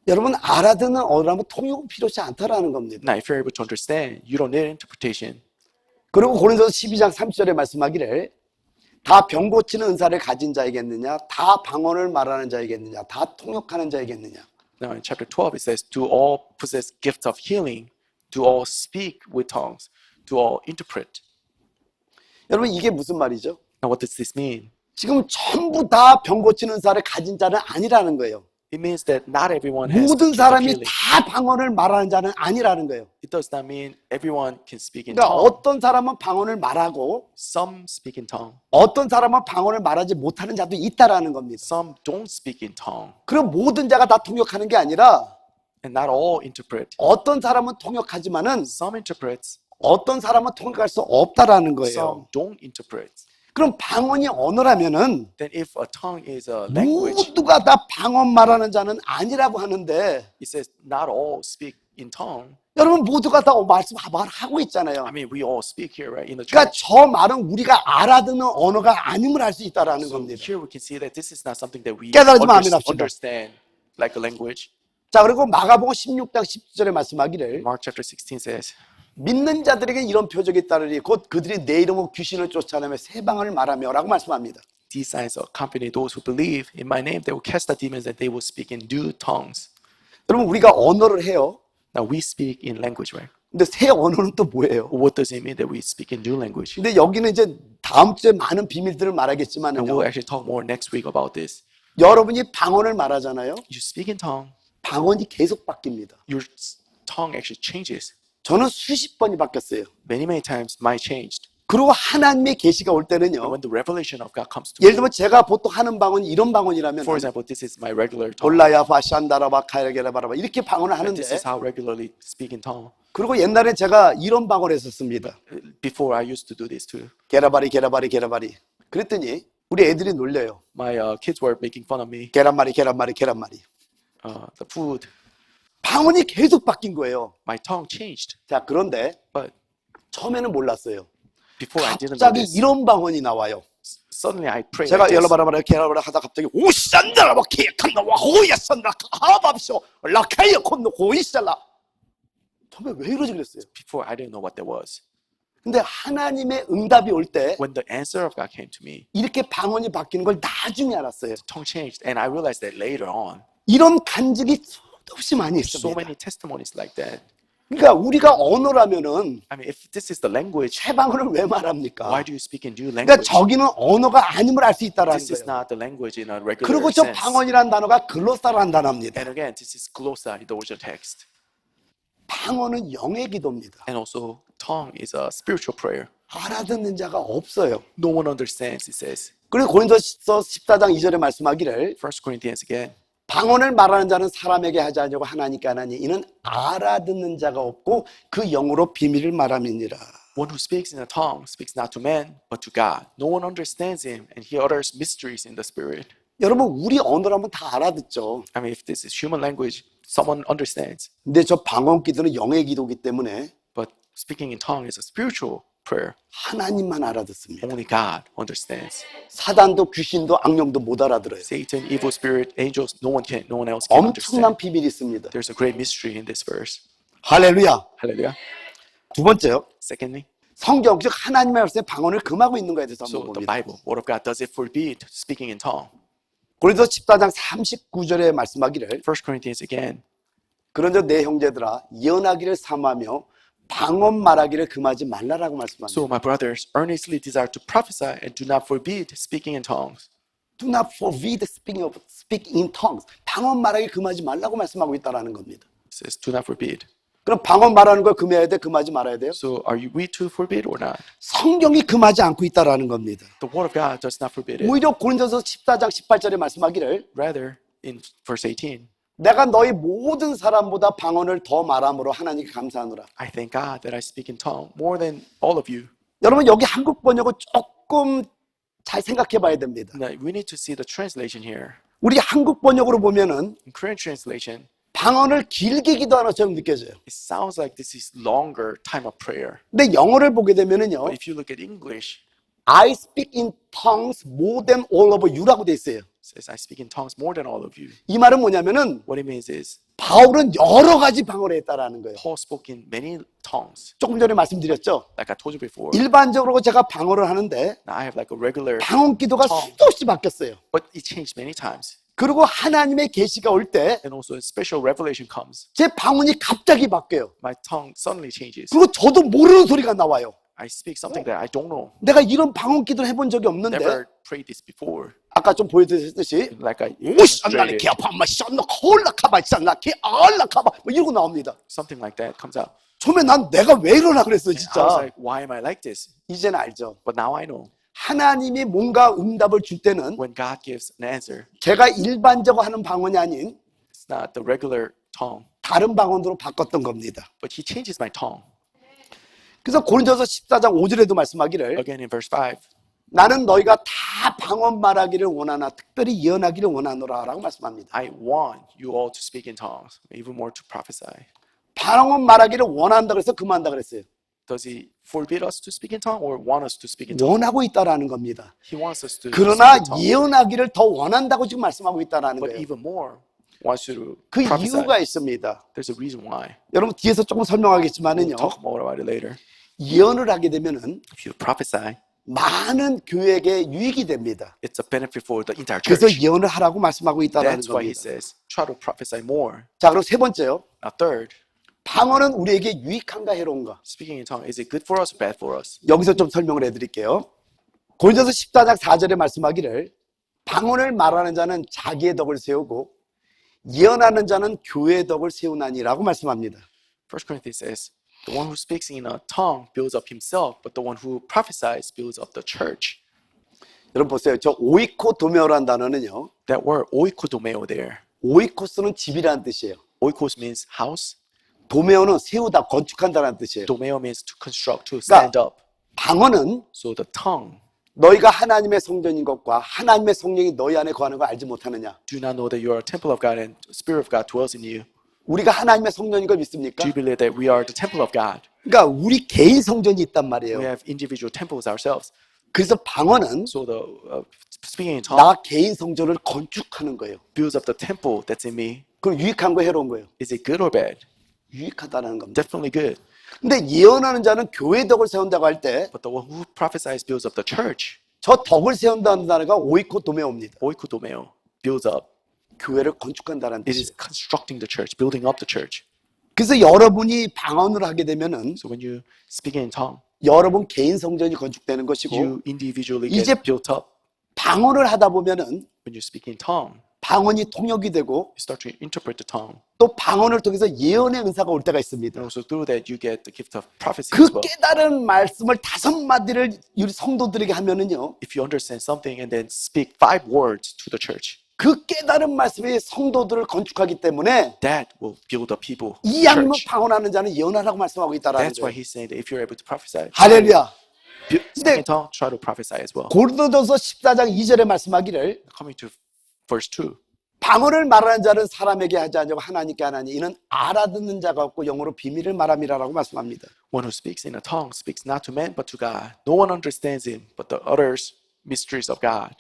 [SPEAKER 1] 여러분 알아듣는 언어라면 통역은 필요치 않다라는 겁니다.
[SPEAKER 2] Now, if you're able to understand, you don't need interpretation.
[SPEAKER 1] 그리고 고린도서 12장 30절에 말씀하기를 다 병 고치는 은사를 가진 자이겠느냐 다 방언을 말하는 자이겠느냐 다 통역하는 자이겠느냐.
[SPEAKER 2] Now, in chapter 12, it says, do all possess gifts of healing? Do all speak with tongues? Do all interpret?
[SPEAKER 1] 여러분 이게 무슨 말이죠?
[SPEAKER 2] Now, what does this mean?
[SPEAKER 1] 지금 전부 다 병 고치는 은사를 가진 자는 아니라는 거예요.
[SPEAKER 2] It means that not everyone has
[SPEAKER 1] 모든
[SPEAKER 2] the gift of
[SPEAKER 1] 사람이
[SPEAKER 2] healing.
[SPEAKER 1] 다 방언을 말하는 자는 아니라는 거예요.
[SPEAKER 2] It does not mean everyone can speak in
[SPEAKER 1] 그러니까
[SPEAKER 2] tongue.
[SPEAKER 1] 어떤 사람은 방언을 말하고
[SPEAKER 2] Some speak in tongue.
[SPEAKER 1] 어떤 사람은 방언을 말하지 못하는 자도 있다라는 겁니다.
[SPEAKER 2] Some don't speak in tongue.
[SPEAKER 1] 그럼 모든 자가 다 통역하는 게 아니라
[SPEAKER 2] And not all interpret.
[SPEAKER 1] 어떤 사람은 통역하지만은
[SPEAKER 2] Some interprets.
[SPEAKER 1] 어떤 사람은 통역할 수 없다라는 거예요.
[SPEAKER 2] Some don't interpret.
[SPEAKER 1] 그럼 방언이 언어라면은
[SPEAKER 2] Then if a tongue is a language,
[SPEAKER 1] 모두가 다 방언 말하는 자는 아니라고 하는데
[SPEAKER 2] it says not all speak in tongue.
[SPEAKER 1] 여러분 모두가 다 말하고 있잖아요.
[SPEAKER 2] I mean, we all speak here, right? In the
[SPEAKER 1] 그러니까
[SPEAKER 2] church.
[SPEAKER 1] 저 말은 우리가 알아듣는 언어가 아님을 알 수 있다라는
[SPEAKER 2] So
[SPEAKER 1] 겁니다.
[SPEAKER 2] here we can see that this is not something that we
[SPEAKER 1] 깨달아지면 아멘합시다.
[SPEAKER 2] understand like a language.
[SPEAKER 1] 자 그리고 마가복음 16장 10절에 말씀하기를
[SPEAKER 2] Mark chapter 16 says,
[SPEAKER 1] 믿는 자들에게 이런 표적이 따르리 곧 그들이 내 이름으로 귀신을 쫓아내며 새 방언을 말하며 라고 말씀합니다.
[SPEAKER 2] these signs accompany those who believe. In my name, they will cast out demons and they will speak in new tongues.
[SPEAKER 1] 여러분 우리가 언어를 해요.
[SPEAKER 2] Now we speak in language, right?
[SPEAKER 1] 근데 새 언어는 또 뭐예요?
[SPEAKER 2] What does it mean that we speak in new language?
[SPEAKER 1] 근데 여기는 이제 다음 주에 많은 비밀들을
[SPEAKER 2] And
[SPEAKER 1] 말하겠지만요.
[SPEAKER 2] we'll actually talk more next week about this.
[SPEAKER 1] 여러분이 방언을 말하잖아요.
[SPEAKER 2] You speak in tongue,
[SPEAKER 1] 방언이 계속 바뀝니다.
[SPEAKER 2] your tongue actually changes.
[SPEAKER 1] 저는 수십 번이 바뀌었어요.
[SPEAKER 2] Many times mine changed.
[SPEAKER 1] 그리고 하나님의 계시가 올
[SPEAKER 2] And
[SPEAKER 1] 때는요.
[SPEAKER 2] when the revelation of God comes to
[SPEAKER 1] 예를
[SPEAKER 2] me,
[SPEAKER 1] 들면 제가 보통 하는 방언이 이런 방언이라면
[SPEAKER 2] for example, this is my regular tongue.
[SPEAKER 1] 올라야바 샨다라바 카야게라바라바 이렇게 방언을
[SPEAKER 2] And
[SPEAKER 1] 하는데
[SPEAKER 2] this is how I regularly speak in tongue.
[SPEAKER 1] 그리고 옛날에 제가 이런 방언을 했었습니다.
[SPEAKER 2] Before I used to do this too.
[SPEAKER 1] 게라바리 게라바리 게라바리. 그랬더니 우리 애들이 놀려요.
[SPEAKER 2] My kids were making fun of me.
[SPEAKER 1] 계란말이 계란말이 계란말이.
[SPEAKER 2] The food,
[SPEAKER 1] 방언이 계속 바뀐 거예요.
[SPEAKER 2] my tongue changed.
[SPEAKER 1] 자 그런데
[SPEAKER 2] But
[SPEAKER 1] 처음에는 몰랐어요.
[SPEAKER 2] before I didn't know
[SPEAKER 1] 갑자기
[SPEAKER 2] this.
[SPEAKER 1] 이런 방언이 나와요.
[SPEAKER 2] Suddenly I prayed
[SPEAKER 1] 제가
[SPEAKER 2] like this.
[SPEAKER 1] 열라바라바라 게라바라 하다 갑자기 오산다라바 케칸나와 호야산다 하밥쇼 라카이어 콘노 호이살라. 처음에 왜 이러지 그랬어요.
[SPEAKER 2] Before I didn't know what that was.
[SPEAKER 1] 근데 하나님의 응답이 올 때
[SPEAKER 2] When the answer of God came to me,
[SPEAKER 1] 이렇게 방언이 바뀌는 걸 나중에 알았어요.
[SPEAKER 2] tongue changed, and I realized that later on.
[SPEAKER 1] 이런 간증이 수도 없이 많이
[SPEAKER 2] So
[SPEAKER 1] 있습니다.
[SPEAKER 2] many testimonies like that.
[SPEAKER 1] 그러니까 우리가 언어라면은
[SPEAKER 2] I mean, if this is the language,
[SPEAKER 1] 새 방언을 왜 말합니까?
[SPEAKER 2] why do you speak in new
[SPEAKER 1] 그러니까
[SPEAKER 2] language?
[SPEAKER 1] 저기는 언어가 아님을 알 수 있다라는
[SPEAKER 2] This is
[SPEAKER 1] 거예요.
[SPEAKER 2] not the language in a regular
[SPEAKER 1] 그리고 저
[SPEAKER 2] sense.
[SPEAKER 1] 방언이라는 단어가 글로사라는 단어입니다.
[SPEAKER 2] And again, this is glossa in the original text.
[SPEAKER 1] 방언은 영의 기도입니다.
[SPEAKER 2] And also, tongue is a spiritual prayer.
[SPEAKER 1] 알아듣는 자가 없어요.
[SPEAKER 2] No one understands, it says.
[SPEAKER 1] 그리고 고린도서 14장 2절에 말씀하기를
[SPEAKER 2] 1 Corinthians again.
[SPEAKER 1] 방언을 말하는 자는 사람에게 하지 않으려고 하나님께 하나니 이는 알아듣는 자가 없고 그 영으로 비밀을 말함이니라.
[SPEAKER 2] One who speaks in a tongue speaks not to man, but to God. No one understands him, and he utters mysteries in the spirit.
[SPEAKER 1] 여러분 우리 언어라면 다 알아듣죠.
[SPEAKER 2] I mean, if this is human language, someone understands.
[SPEAKER 1] 근데 저 방언 기도는 영의 기도이기 때문에
[SPEAKER 2] But speaking in tongue is a spiritual prayer.
[SPEAKER 1] 하나님만 알아듣습니다.
[SPEAKER 2] Only God understands.
[SPEAKER 1] 사단도 귀신도 악령도 못 알아들어요.
[SPEAKER 2] Satan, evil spirit, angels, no one else can understand.
[SPEAKER 1] 엄청난 비밀이 있습니다.
[SPEAKER 2] There's a great mystery in this verse.
[SPEAKER 1] 할렐루야.
[SPEAKER 2] Hallelujah.
[SPEAKER 1] 두 번째요.
[SPEAKER 2] Secondly,
[SPEAKER 1] 성경 즉 하나님의 말씀에 방언을 금하고 있는 거에 대해서
[SPEAKER 2] so
[SPEAKER 1] 한번
[SPEAKER 2] the
[SPEAKER 1] 봅니다.
[SPEAKER 2] Bible, Word of God, does it forbid speaking in tongue?
[SPEAKER 1] 고린도서 14장 39절에 말씀하기를
[SPEAKER 2] 1 Corinthians again.
[SPEAKER 1] 그런저 내 형제들아 연하기를 삼하며 방언 말하기를 금하지 말라라고 말씀합니다.
[SPEAKER 2] So my brothers, earnestly desire to prophesy and do not forbid speaking in tongues.
[SPEAKER 1] Do not forbid speak in tongues. 방언 말하기 금하지 말라고 말씀하고 있다라는 겁니다.
[SPEAKER 2] It says do not forbid.
[SPEAKER 1] 그럼 방언 말하는 걸 금해야 돼, 금하지 말아야 돼요?
[SPEAKER 2] So are we to forbid or not?
[SPEAKER 1] 성경이 금하지 않고 있다라는 겁니다.
[SPEAKER 2] The word of God does not forbid it.
[SPEAKER 1] 오히려 고린도서 14장 18절에 말씀하기를
[SPEAKER 2] Rather, in verse 18,
[SPEAKER 1] 내가 너희 모든 사람보다 방언을 더 말함으로 하나님께 감사하노라.
[SPEAKER 2] I thank God that I speak in tongue more than all of you.
[SPEAKER 1] 여러분 여기 한국 번역을 조금 잘 생각해 봐야 됩니다.
[SPEAKER 2] Now, we need to see the translation here.
[SPEAKER 1] 우리 한국 번역으로 보면은
[SPEAKER 2] In Korean translation,
[SPEAKER 1] 방언을 길게 기도하는 것처럼 느껴져요.
[SPEAKER 2] it sounds like this is longer time of prayer.
[SPEAKER 1] 근데 영어를 보게 되면은요,
[SPEAKER 2] But if you look at English,
[SPEAKER 1] I speak in tongues more than all of you라고 돼 있어요.
[SPEAKER 2] it says I speak in tongues more than all of you.
[SPEAKER 1] 이 말은 뭐냐면은
[SPEAKER 2] What it means is
[SPEAKER 1] 바울은 여러 가지 방언을 했다라는 거예요.
[SPEAKER 2] Paul spoke in many tongues.
[SPEAKER 1] 조금 전에 말씀드렸죠.
[SPEAKER 2] Like I told you before.
[SPEAKER 1] 일반적으로 제가 방언을 하는데
[SPEAKER 2] Now I have like a regular,
[SPEAKER 1] 방언 기도가 수도 없이 바뀌었어요.
[SPEAKER 2] but it changed many times.
[SPEAKER 1] 그리고 하나님의 계시가 올 때 제
[SPEAKER 2] And also a special revelation comes.
[SPEAKER 1] 방언이 갑자기 바뀌어요.
[SPEAKER 2] My tongue suddenly changes.
[SPEAKER 1] 그리고 저도 모르는 소리가 나와요.
[SPEAKER 2] I speak something that I don't know.
[SPEAKER 1] 내가 이런 방언 기도를 해본 적이 없는데
[SPEAKER 2] Never prayed this before.
[SPEAKER 1] 아까 좀 보여드렸듯이
[SPEAKER 2] Like I
[SPEAKER 1] 오션나리
[SPEAKER 2] demonstrated.
[SPEAKER 1] 기아파마 션나 콜라카바 션나키 알라카바 뭐 이러고 나옵니다.
[SPEAKER 2] Something like that comes out.
[SPEAKER 1] 처음에 난 내가 왜 이러나 그랬어
[SPEAKER 2] And I was
[SPEAKER 1] 진짜.
[SPEAKER 2] like, why am I like this?
[SPEAKER 1] 이제는 알죠.
[SPEAKER 2] But now I know.
[SPEAKER 1] 하나님이 뭔가 응답을 줄 때는
[SPEAKER 2] When God gives an answer,
[SPEAKER 1] 제가 일반적으로 하는 방언이 아닌
[SPEAKER 2] it's not the regular tongue,
[SPEAKER 1] 다른 방언으로 바꿨던 겁니다.
[SPEAKER 2] but He changes my tongue.
[SPEAKER 1] 그래서 고린도서 14장 5절에도 말씀하기를
[SPEAKER 2] Again in verse 5,
[SPEAKER 1] 나는 너희가 다 방언 말하기를 원하나 특별히 예언하기를 원하노라 라고 말씀합니다.
[SPEAKER 2] I want you all to speak in tongues, even more to prophesy.
[SPEAKER 1] 방언 말하기를 원한다 그래서 금한다 그랬어요.
[SPEAKER 2] Does He forbid us to speak in tongue or want us to speak in tongue?
[SPEAKER 1] 원하고 있다라는 겁니다.
[SPEAKER 2] He wants us to
[SPEAKER 1] 그러나
[SPEAKER 2] speak in tongue,
[SPEAKER 1] 예언하기를 더 원한다고 지금 말씀하고 있다라는
[SPEAKER 2] but
[SPEAKER 1] 거예요.
[SPEAKER 2] even more wants you to
[SPEAKER 1] 그
[SPEAKER 2] prophesy.
[SPEAKER 1] 이유가 있습니다.
[SPEAKER 2] There's a reason why.
[SPEAKER 1] 여러분 뒤에서 조금 설명하겠지만은요.
[SPEAKER 2] We'll talk more about it later.
[SPEAKER 1] 예언을 하게 되면은
[SPEAKER 2] If you prophesy,
[SPEAKER 1] 많은 교회에게 유익이 됩니다.
[SPEAKER 2] it's a benefit for the entire
[SPEAKER 1] 그래서
[SPEAKER 2] church.
[SPEAKER 1] 예언을 하라고 말씀하고 있다라는
[SPEAKER 2] That's why He
[SPEAKER 1] 겁니다.
[SPEAKER 2] says, try to prophesy more.
[SPEAKER 1] 자, 그럼 세 번째요.
[SPEAKER 2] Now third,
[SPEAKER 1] 방언은 우리에게 유익한가 해로운가?
[SPEAKER 2] speaking in tongue, is it good for us or bad for us?
[SPEAKER 1] 여기서 좀 설명을 해드릴게요. 고린도서 14장 4절에 말씀하기를 방언을 말하는 자는 자기의 덕을 세우고 예언하는 자는 교회의 덕을 세우나니라고 말씀합니다.
[SPEAKER 2] 1 Corinthians says, the one who speaks in a tongue builds up himself, but the one who prophesies builds up the church.
[SPEAKER 1] 여러분 보세요. 저 오이코도메오라는 단어는요.
[SPEAKER 2] That word oikodomeo there.
[SPEAKER 1] 오이코스는 집이라는 뜻이에요.
[SPEAKER 2] Oikos means house.
[SPEAKER 1] 도메오는 세우다, 건축한다는 뜻이에요.
[SPEAKER 2] Domeo means to construct, to stand up.
[SPEAKER 1] 방언은
[SPEAKER 2] So the tongue,
[SPEAKER 1] 너희가 하나님의 성전인 것과 하나님의 성령이 너희 안에 거하는 걸 알지 못하느냐?
[SPEAKER 2] do you not know that you are a temple of God and the Spirit of God dwells in you?
[SPEAKER 1] 우리가 하나님의 성전인 걸 믿습니까?
[SPEAKER 2] Do you believe that we are the temple of God?
[SPEAKER 1] 그러니까 우리 개인 성전이 있단
[SPEAKER 2] We
[SPEAKER 1] 말이에요.
[SPEAKER 2] have individual temples ourselves.
[SPEAKER 1] 그래서 방언은
[SPEAKER 2] So the speaking in tongue
[SPEAKER 1] 나 개인 성전을 건축하는 거예요.
[SPEAKER 2] builds up the temple that's in me.
[SPEAKER 1] 그럼 유익한 거 해로운 거예요.
[SPEAKER 2] Is it good or bad?
[SPEAKER 1] 유익하다는 겁니다.
[SPEAKER 2] Definitely good.
[SPEAKER 1] 근데 예언하는 자는 교회 덕을 세운다고 할 때
[SPEAKER 2] But the one who prophesies builds up the church.
[SPEAKER 1] 저 덕을 세운다는 단어가 오이코도메오입니다.
[SPEAKER 2] Oikodomeo builds up.
[SPEAKER 1] 교회를 건축한다는
[SPEAKER 2] It is
[SPEAKER 1] 뜻이에요.
[SPEAKER 2] constructing the church, building up the church.
[SPEAKER 1] 그래서 여러분이 방언을 하게 되면은
[SPEAKER 2] So when you speak in tongue,
[SPEAKER 1] 여러분 개인 성전이 건축되는 것이고
[SPEAKER 2] you individually
[SPEAKER 1] 이제
[SPEAKER 2] get built up.
[SPEAKER 1] 방언을 하다 보면은
[SPEAKER 2] When you speak in tongue,
[SPEAKER 1] 방언이 통역이 되고
[SPEAKER 2] you start to interpret the tongue.
[SPEAKER 1] 또 방언을 통해서 예언의 은사가 올 때가 있습니다.
[SPEAKER 2] And also through that, you get the gift of prophecy
[SPEAKER 1] 그
[SPEAKER 2] as well.
[SPEAKER 1] 깨달은 말씀을 5마디를 우리 성도들에게 하면은요.
[SPEAKER 2] If you understand something and then speak 5 words to the church,
[SPEAKER 1] 그 깨달은 말씀이 성도들을 건축하기 때문에
[SPEAKER 2] that will build up people.
[SPEAKER 1] 이 아니면
[SPEAKER 2] church.
[SPEAKER 1] 방언하는 자는 예언하라고 말씀하고 있다라는
[SPEAKER 2] That's why
[SPEAKER 1] 거예요.
[SPEAKER 2] he's saying that if you're able to prophesy,
[SPEAKER 1] 할렐루야.
[SPEAKER 2] speak in tongue, try to prophesy as well.
[SPEAKER 1] 고린도전서 14장 2절에 말씀하기를
[SPEAKER 2] Coming to verse 2.
[SPEAKER 1] 방언을 말하는 자는 사람에게 하지 않냐고 하나님께 하나니 이는 알아듣는 자가 없고 영어로 비밀을 말함이라라고 말씀합니다.
[SPEAKER 2] One who speaks in a tongue speaks not to man but to God. No one understands him but the utters mysteries of God.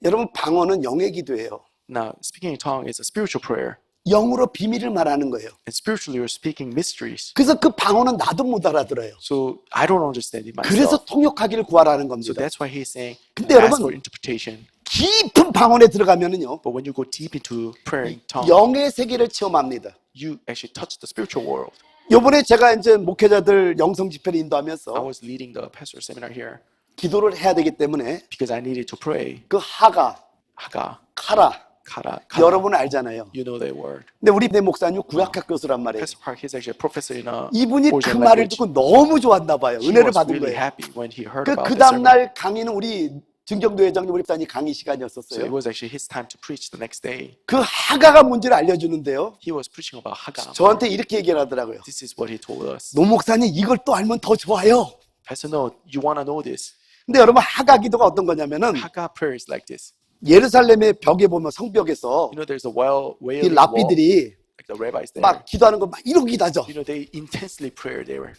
[SPEAKER 1] 여러분 방언은 영의 기도예요.
[SPEAKER 2] Now, speaking in tongue is a spiritual prayer.
[SPEAKER 1] 영으로 비밀을 말하는 거예요.
[SPEAKER 2] And spiritually, you're speaking mysteries.
[SPEAKER 1] 그래서 그 방언은 나도 못 알아들어요.
[SPEAKER 2] So I don't understand it
[SPEAKER 1] 그래서
[SPEAKER 2] myself.
[SPEAKER 1] 통역하기를 구하라는
[SPEAKER 2] So
[SPEAKER 1] 겁니다.
[SPEAKER 2] that's why he's saying,
[SPEAKER 1] 근데
[SPEAKER 2] ask
[SPEAKER 1] 여러분,
[SPEAKER 2] for interpretation.
[SPEAKER 1] 깊은 방언에 들어가면은요.
[SPEAKER 2] But when you go deep into prayer in tongue,
[SPEAKER 1] 영의 세계를 체험합니다.
[SPEAKER 2] you actually touch the spiritual world.
[SPEAKER 1] 요번에 제가 이제 목회자들 영성 집회를
[SPEAKER 2] I
[SPEAKER 1] 인도하면서
[SPEAKER 2] was leading the pastor seminar here
[SPEAKER 1] 기도를 해야 되기 때문에
[SPEAKER 2] because I needed to pray.
[SPEAKER 1] 그 하가,
[SPEAKER 2] Haga,
[SPEAKER 1] 카라,
[SPEAKER 2] kara.
[SPEAKER 1] 여러분 알잖아요.
[SPEAKER 2] You know that word.
[SPEAKER 1] 근데 우리 내 목사님 구약학 교수란 말이에요.
[SPEAKER 2] Pastor Park, he's actually a professor in a
[SPEAKER 1] 이분이 그
[SPEAKER 2] Persian
[SPEAKER 1] 말을
[SPEAKER 2] language.
[SPEAKER 1] 듣고 너무 좋았나 봐요.
[SPEAKER 2] He
[SPEAKER 1] 은혜를
[SPEAKER 2] was
[SPEAKER 1] 받은
[SPEAKER 2] really
[SPEAKER 1] 거예요.
[SPEAKER 2] happy when he heard about
[SPEAKER 1] 그
[SPEAKER 2] the sermon.
[SPEAKER 1] 다음날 강의는 우리 증경도 회장님 우리 목사님 강의
[SPEAKER 2] So it
[SPEAKER 1] 시간이었었어요.
[SPEAKER 2] was actually his time to preach the next day.
[SPEAKER 1] 그 하가가 뭔지를 알려주는데요.
[SPEAKER 2] He was preaching about Haga.
[SPEAKER 1] 저한테 이렇게 얘기를 하더라고요.
[SPEAKER 2] This is what he told us.
[SPEAKER 1] 노 목사님 이걸 또 알면 더 좋아요.
[SPEAKER 2] Pastor, no, you want to know this.
[SPEAKER 1] 근데 여러분 하가 기도가 어떤 거냐면은
[SPEAKER 2] Haga prayer is like this.
[SPEAKER 1] 예루살렘의 벽에 보면 성벽에서
[SPEAKER 2] You know, there's a well,
[SPEAKER 1] 이
[SPEAKER 2] wailing wall,
[SPEAKER 1] 랍비들이
[SPEAKER 2] like the rabbis there.
[SPEAKER 1] 막 기도하는 거 막 이러고 기도하죠.
[SPEAKER 2] You know, they intensely pray. They were.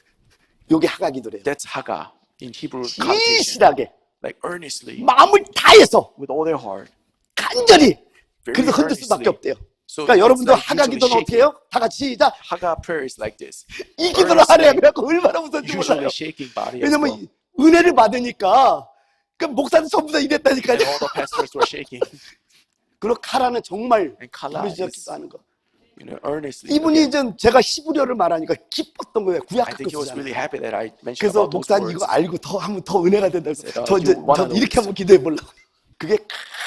[SPEAKER 1] 요게 하가 기도래요.
[SPEAKER 2] That's Haga in Hebrew connotation.
[SPEAKER 1] 진실하게
[SPEAKER 2] Like earnestly,
[SPEAKER 1] 마음을 다해서
[SPEAKER 2] with all their heart.
[SPEAKER 1] 간절히 그래서
[SPEAKER 2] Very
[SPEAKER 1] 흔들 수밖에
[SPEAKER 2] earnestly.
[SPEAKER 1] 없대요.
[SPEAKER 2] So
[SPEAKER 1] 그러니까
[SPEAKER 2] it's
[SPEAKER 1] 여러분도
[SPEAKER 2] like
[SPEAKER 1] 하가
[SPEAKER 2] usually
[SPEAKER 1] 기도는 어떻게 해요? 다 같이 시작.
[SPEAKER 2] Haga prayer is like this.
[SPEAKER 1] 이 기도를 하래 그래갖고 얼마나 무서운지 몰라요.
[SPEAKER 2] Usually shaking body as
[SPEAKER 1] 왜냐면
[SPEAKER 2] well.
[SPEAKER 1] 은혜를 받으니까 그 목사들 전부 다 이랬다니까요.
[SPEAKER 2] And all the pastors were shaking.
[SPEAKER 1] 그리고 카라는 정말
[SPEAKER 2] And Kala
[SPEAKER 1] 부르짖어
[SPEAKER 2] is,
[SPEAKER 1] 기도하는 거.
[SPEAKER 2] you know, earnestly.
[SPEAKER 1] 이분이 좀 제가 히브리어를 말하니까 기뻤던 거예요.
[SPEAKER 2] I
[SPEAKER 1] 구약학
[SPEAKER 2] think he was
[SPEAKER 1] 교수잖아요.
[SPEAKER 2] really happy that I mentioned
[SPEAKER 1] 그래서
[SPEAKER 2] about those
[SPEAKER 1] 목사님
[SPEAKER 2] words.
[SPEAKER 1] 이거 알고 더 하면 더 은혜가 된다고.
[SPEAKER 2] said,
[SPEAKER 1] 저 이제
[SPEAKER 2] you wanna
[SPEAKER 1] 저
[SPEAKER 2] know
[SPEAKER 1] 이렇게
[SPEAKER 2] this.
[SPEAKER 1] 한번 기도해 보려고. 그게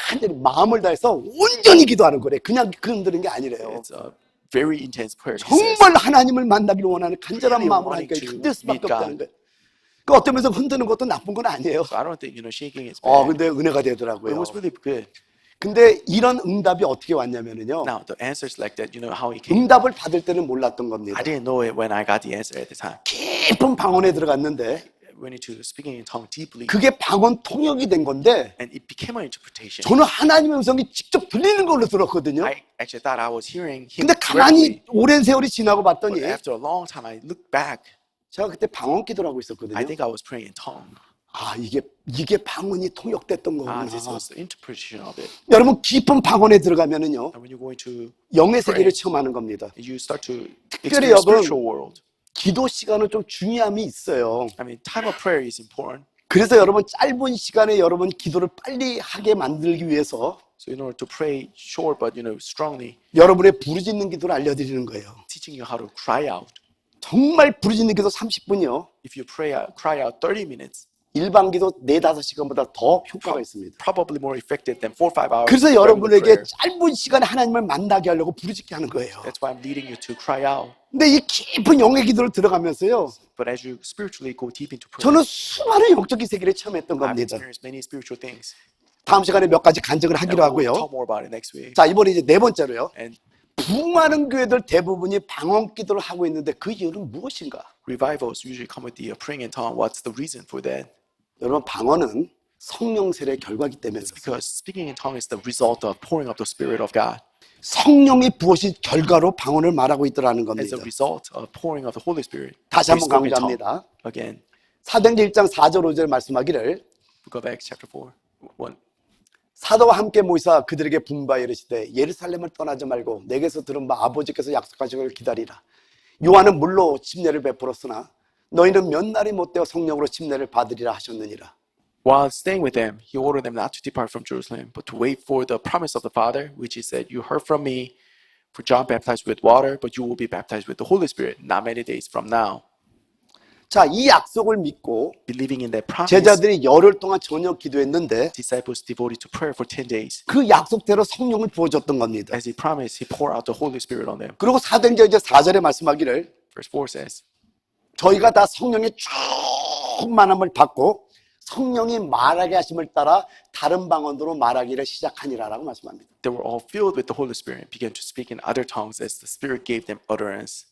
[SPEAKER 1] 간절히 마음을 다해서 온전히 기도하는 거래. 그냥 흔드는 게 아니래요.
[SPEAKER 2] It's a very intense prayer. He says.
[SPEAKER 1] 정말 하나님을 만나기를 원하는 간절한
[SPEAKER 2] Really
[SPEAKER 1] 마음으로 하니까
[SPEAKER 2] wanting to
[SPEAKER 1] 흔들 수밖에
[SPEAKER 2] meet God.
[SPEAKER 1] 없다는 거예요. 그 어떤 면에서 흔드는 것도 나쁜 건 아니에요.
[SPEAKER 2] So I don't think, you know, shaking is bad.
[SPEAKER 1] 근데 은혜가
[SPEAKER 2] But it
[SPEAKER 1] 되더라고요.
[SPEAKER 2] was really good.
[SPEAKER 1] 근데 이런 응답이 어떻게 왔냐면요.
[SPEAKER 2] Now, the answers like that, you know how he came.
[SPEAKER 1] 응답을 받을 때는 몰랐던 겁니다.
[SPEAKER 2] I didn't know it when I got the answer at the time.
[SPEAKER 1] 깊은 방언에 들어갔는데
[SPEAKER 2] Went into speaking in tongue deeply.
[SPEAKER 1] 그게 방언 통역이 된 건데
[SPEAKER 2] And it became an interpretation.
[SPEAKER 1] 저는 하나님의 음성이 직접 들리는 걸로 들었거든요.
[SPEAKER 2] I actually thought I was hearing him
[SPEAKER 1] 근데 가만히
[SPEAKER 2] directly.
[SPEAKER 1] 오랜 세월이 지나고 봤더니
[SPEAKER 2] But after a long time, I looked back.
[SPEAKER 1] 제가 그때 방언 기도를 하고
[SPEAKER 2] I
[SPEAKER 1] 있었거든요.
[SPEAKER 2] think I was praying in tongue.
[SPEAKER 1] 이게 방언이 통역됐던 거구나.
[SPEAKER 2] This was the interpretation of it.
[SPEAKER 1] 여러분 깊은 방언에 들어가면은요
[SPEAKER 2] And when you go into,
[SPEAKER 1] 영의 세계를 체험하는 겁니다.
[SPEAKER 2] you start to
[SPEAKER 1] 특별히
[SPEAKER 2] experience
[SPEAKER 1] 여러분
[SPEAKER 2] spiritual world.
[SPEAKER 1] 기도 시간은 좀 중요함이 있어요.
[SPEAKER 2] I mean, time of prayer is important.
[SPEAKER 1] 그래서 여러분 짧은 시간에 여러분 기도를 빨리 하게 만들기 위해서
[SPEAKER 2] So in order to pray short but, you know, strongly,
[SPEAKER 1] 여러분의 부르짖는 기도를 알려드리는 거예요.
[SPEAKER 2] teaching you how to cry out.
[SPEAKER 1] 정말 부르짖는 기도 30분이요.
[SPEAKER 2] If you cry out 30 minutes,
[SPEAKER 1] 일반 기도 4-5시간보다 더 효과가 있습니다.
[SPEAKER 2] probably more effective than 4 or 5 hours.
[SPEAKER 1] 그래서
[SPEAKER 2] praying the
[SPEAKER 1] 여러분에게
[SPEAKER 2] prayer.
[SPEAKER 1] 짧은 시간에 하나님을 만나게 하려고 부르짖게 하는 거예요.
[SPEAKER 2] That's why I'm leading you to cry out.
[SPEAKER 1] 근데 이 깊은 영의 기도를 들어가면서요.
[SPEAKER 2] But as you spiritually go deep into prayer,
[SPEAKER 1] 저는 수많은 영적인 세계를 체험했던
[SPEAKER 2] I've
[SPEAKER 1] 겁니다.
[SPEAKER 2] experienced many spiritual things.
[SPEAKER 1] 다음 시간에 몇 가지 간증을
[SPEAKER 2] And
[SPEAKER 1] 하기로
[SPEAKER 2] we'll
[SPEAKER 1] 하고요.
[SPEAKER 2] talk more about it next week.
[SPEAKER 1] 자, 이번에 이제 네 번째로요.
[SPEAKER 2] And
[SPEAKER 1] 부흥하는 교회들 대부분이 방언 기도를 하고 있는데 그 이유는 무엇인가?
[SPEAKER 2] revivals usually come with the praying in tongue. What's the reason for that?
[SPEAKER 1] 여러분 방언은 성령 세례의 결과이기 때문에
[SPEAKER 2] Because speaking in tongue is the result of pouring of the Spirit of God.
[SPEAKER 1] 성령이 부으신 결과로 방언을 말하고 있더라는
[SPEAKER 2] It's
[SPEAKER 1] 겁니다.
[SPEAKER 2] a result of pouring of the Holy Spirit.
[SPEAKER 1] 다시
[SPEAKER 2] We
[SPEAKER 1] 한번
[SPEAKER 2] spoke in tongue.
[SPEAKER 1] 강조합니다.
[SPEAKER 2] Again,
[SPEAKER 1] 사도행전 1장 4절 5절 말씀하기를
[SPEAKER 2] Book of Acts chapter 4. 1.
[SPEAKER 1] 사도와 함께 모이사 그들에게 분바에 이르시되 예루살렘을 떠나지 말고 내게서 들은 바 아버지께서 약속하시기를 기다리라. 요한은 물로 침례를 베풀었으나 너희는 몇 날이 못되어 성령으로 침례를 받으리라 하셨느니라.
[SPEAKER 2] While staying with them, he ordered them not to depart from Jerusalem, but to wait for the promise of the Father, which he said, "You heard from me, for John baptized with water, but you will be baptized with the Holy Spirit not many days from now."
[SPEAKER 1] 자, 이 약속을 믿고
[SPEAKER 2] Believing in that promise,
[SPEAKER 1] 제자들이 열흘 동안 저녁 기도했는데
[SPEAKER 2] disciples devoted to prayer for 10 days.
[SPEAKER 1] 그 약속대로 성령을 부어줬던 겁니다.
[SPEAKER 2] As he promised, he poured out the Holy Spirit on them.
[SPEAKER 1] 그리고 사도행전 이제 4절에 말씀하기를
[SPEAKER 2] Verse 4 says,
[SPEAKER 1] 저희가 다 성령의 충만함을 받고 성령이 말하게 하심을 따라 다른 방언으로 말하기를 시작하니라라고 말씀합니다.
[SPEAKER 2] they were all filled with the Holy Spirit and began to speak in other tongues as the Spirit gave them utterance.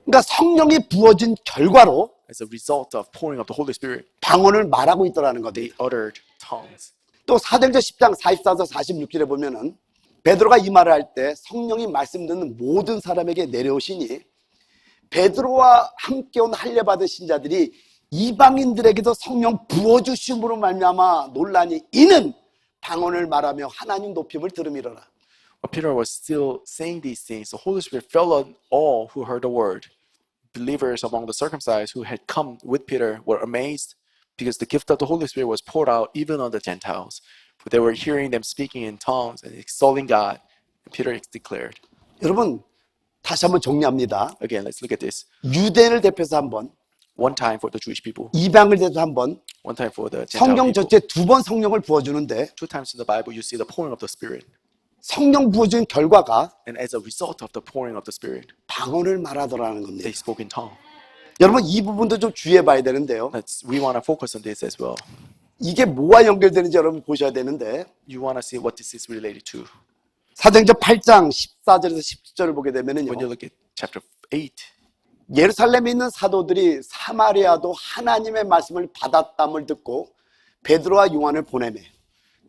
[SPEAKER 1] 그러니까 성령이 부어진 결과로
[SPEAKER 2] As a result of pouring of the Holy Spirit,
[SPEAKER 1] 방언을 말하고 있더라는
[SPEAKER 2] they
[SPEAKER 1] 겁니다.
[SPEAKER 2] uttered tongues.
[SPEAKER 1] 또 사도행전 10장 44절 46절에 보면은 베드로가 이 말을 할 때 성령이 말씀 듣는 모든 사람에게 내려오시니 베드로와 함께 온 할례 받으신 자들이 이방인들에게도 성령 부어주심으로 말미암아 논란이 이는 방언을 말하며 하나님 높임을 들음이로라.
[SPEAKER 2] While Peter was still saying these things, the Holy Spirit fell on all who heard the word. Believers among the circumcised who had come with Peter were amazed because the gift of the Holy Spirit was poured out even on the Gentiles. For they were hearing them speaking in tongues and exalting God. And Peter declared,
[SPEAKER 1] 여러분 다시 한번 정리합니다.
[SPEAKER 2] Again, let's look at this.
[SPEAKER 1] 유대인을 대표해서 한 번,
[SPEAKER 2] One time for the Jewish people,
[SPEAKER 1] 이방을 대표해서 한 번,
[SPEAKER 2] one time for the Gentile
[SPEAKER 1] 성경
[SPEAKER 2] people.
[SPEAKER 1] 전체 두 번 성령을 부어주는데
[SPEAKER 2] Two times in the Bible, you see the pouring of the Spirit.
[SPEAKER 1] 성령 부어주는 결과가
[SPEAKER 2] And as a result of the pouring of the Spirit,
[SPEAKER 1] 방언을 말하더라는 겁니다.
[SPEAKER 2] they spoke in tongue.
[SPEAKER 1] 여러분 이 부분도 좀 주의해 봐야 되는데요.
[SPEAKER 2] We want to focus on this as well.
[SPEAKER 1] 이게 뭐와 연결되는지 여러분 보셔야 되는데
[SPEAKER 2] You want to see what this is related to.
[SPEAKER 1] 사도행전 8장 14절에서 17절을 보게
[SPEAKER 2] When
[SPEAKER 1] 되면은요.
[SPEAKER 2] you look at chapter 8,
[SPEAKER 1] 예루살렘에 있는 사도들이 사마리아도 하나님의 말씀을 받았담을 듣고 베드로와 요한을 보내매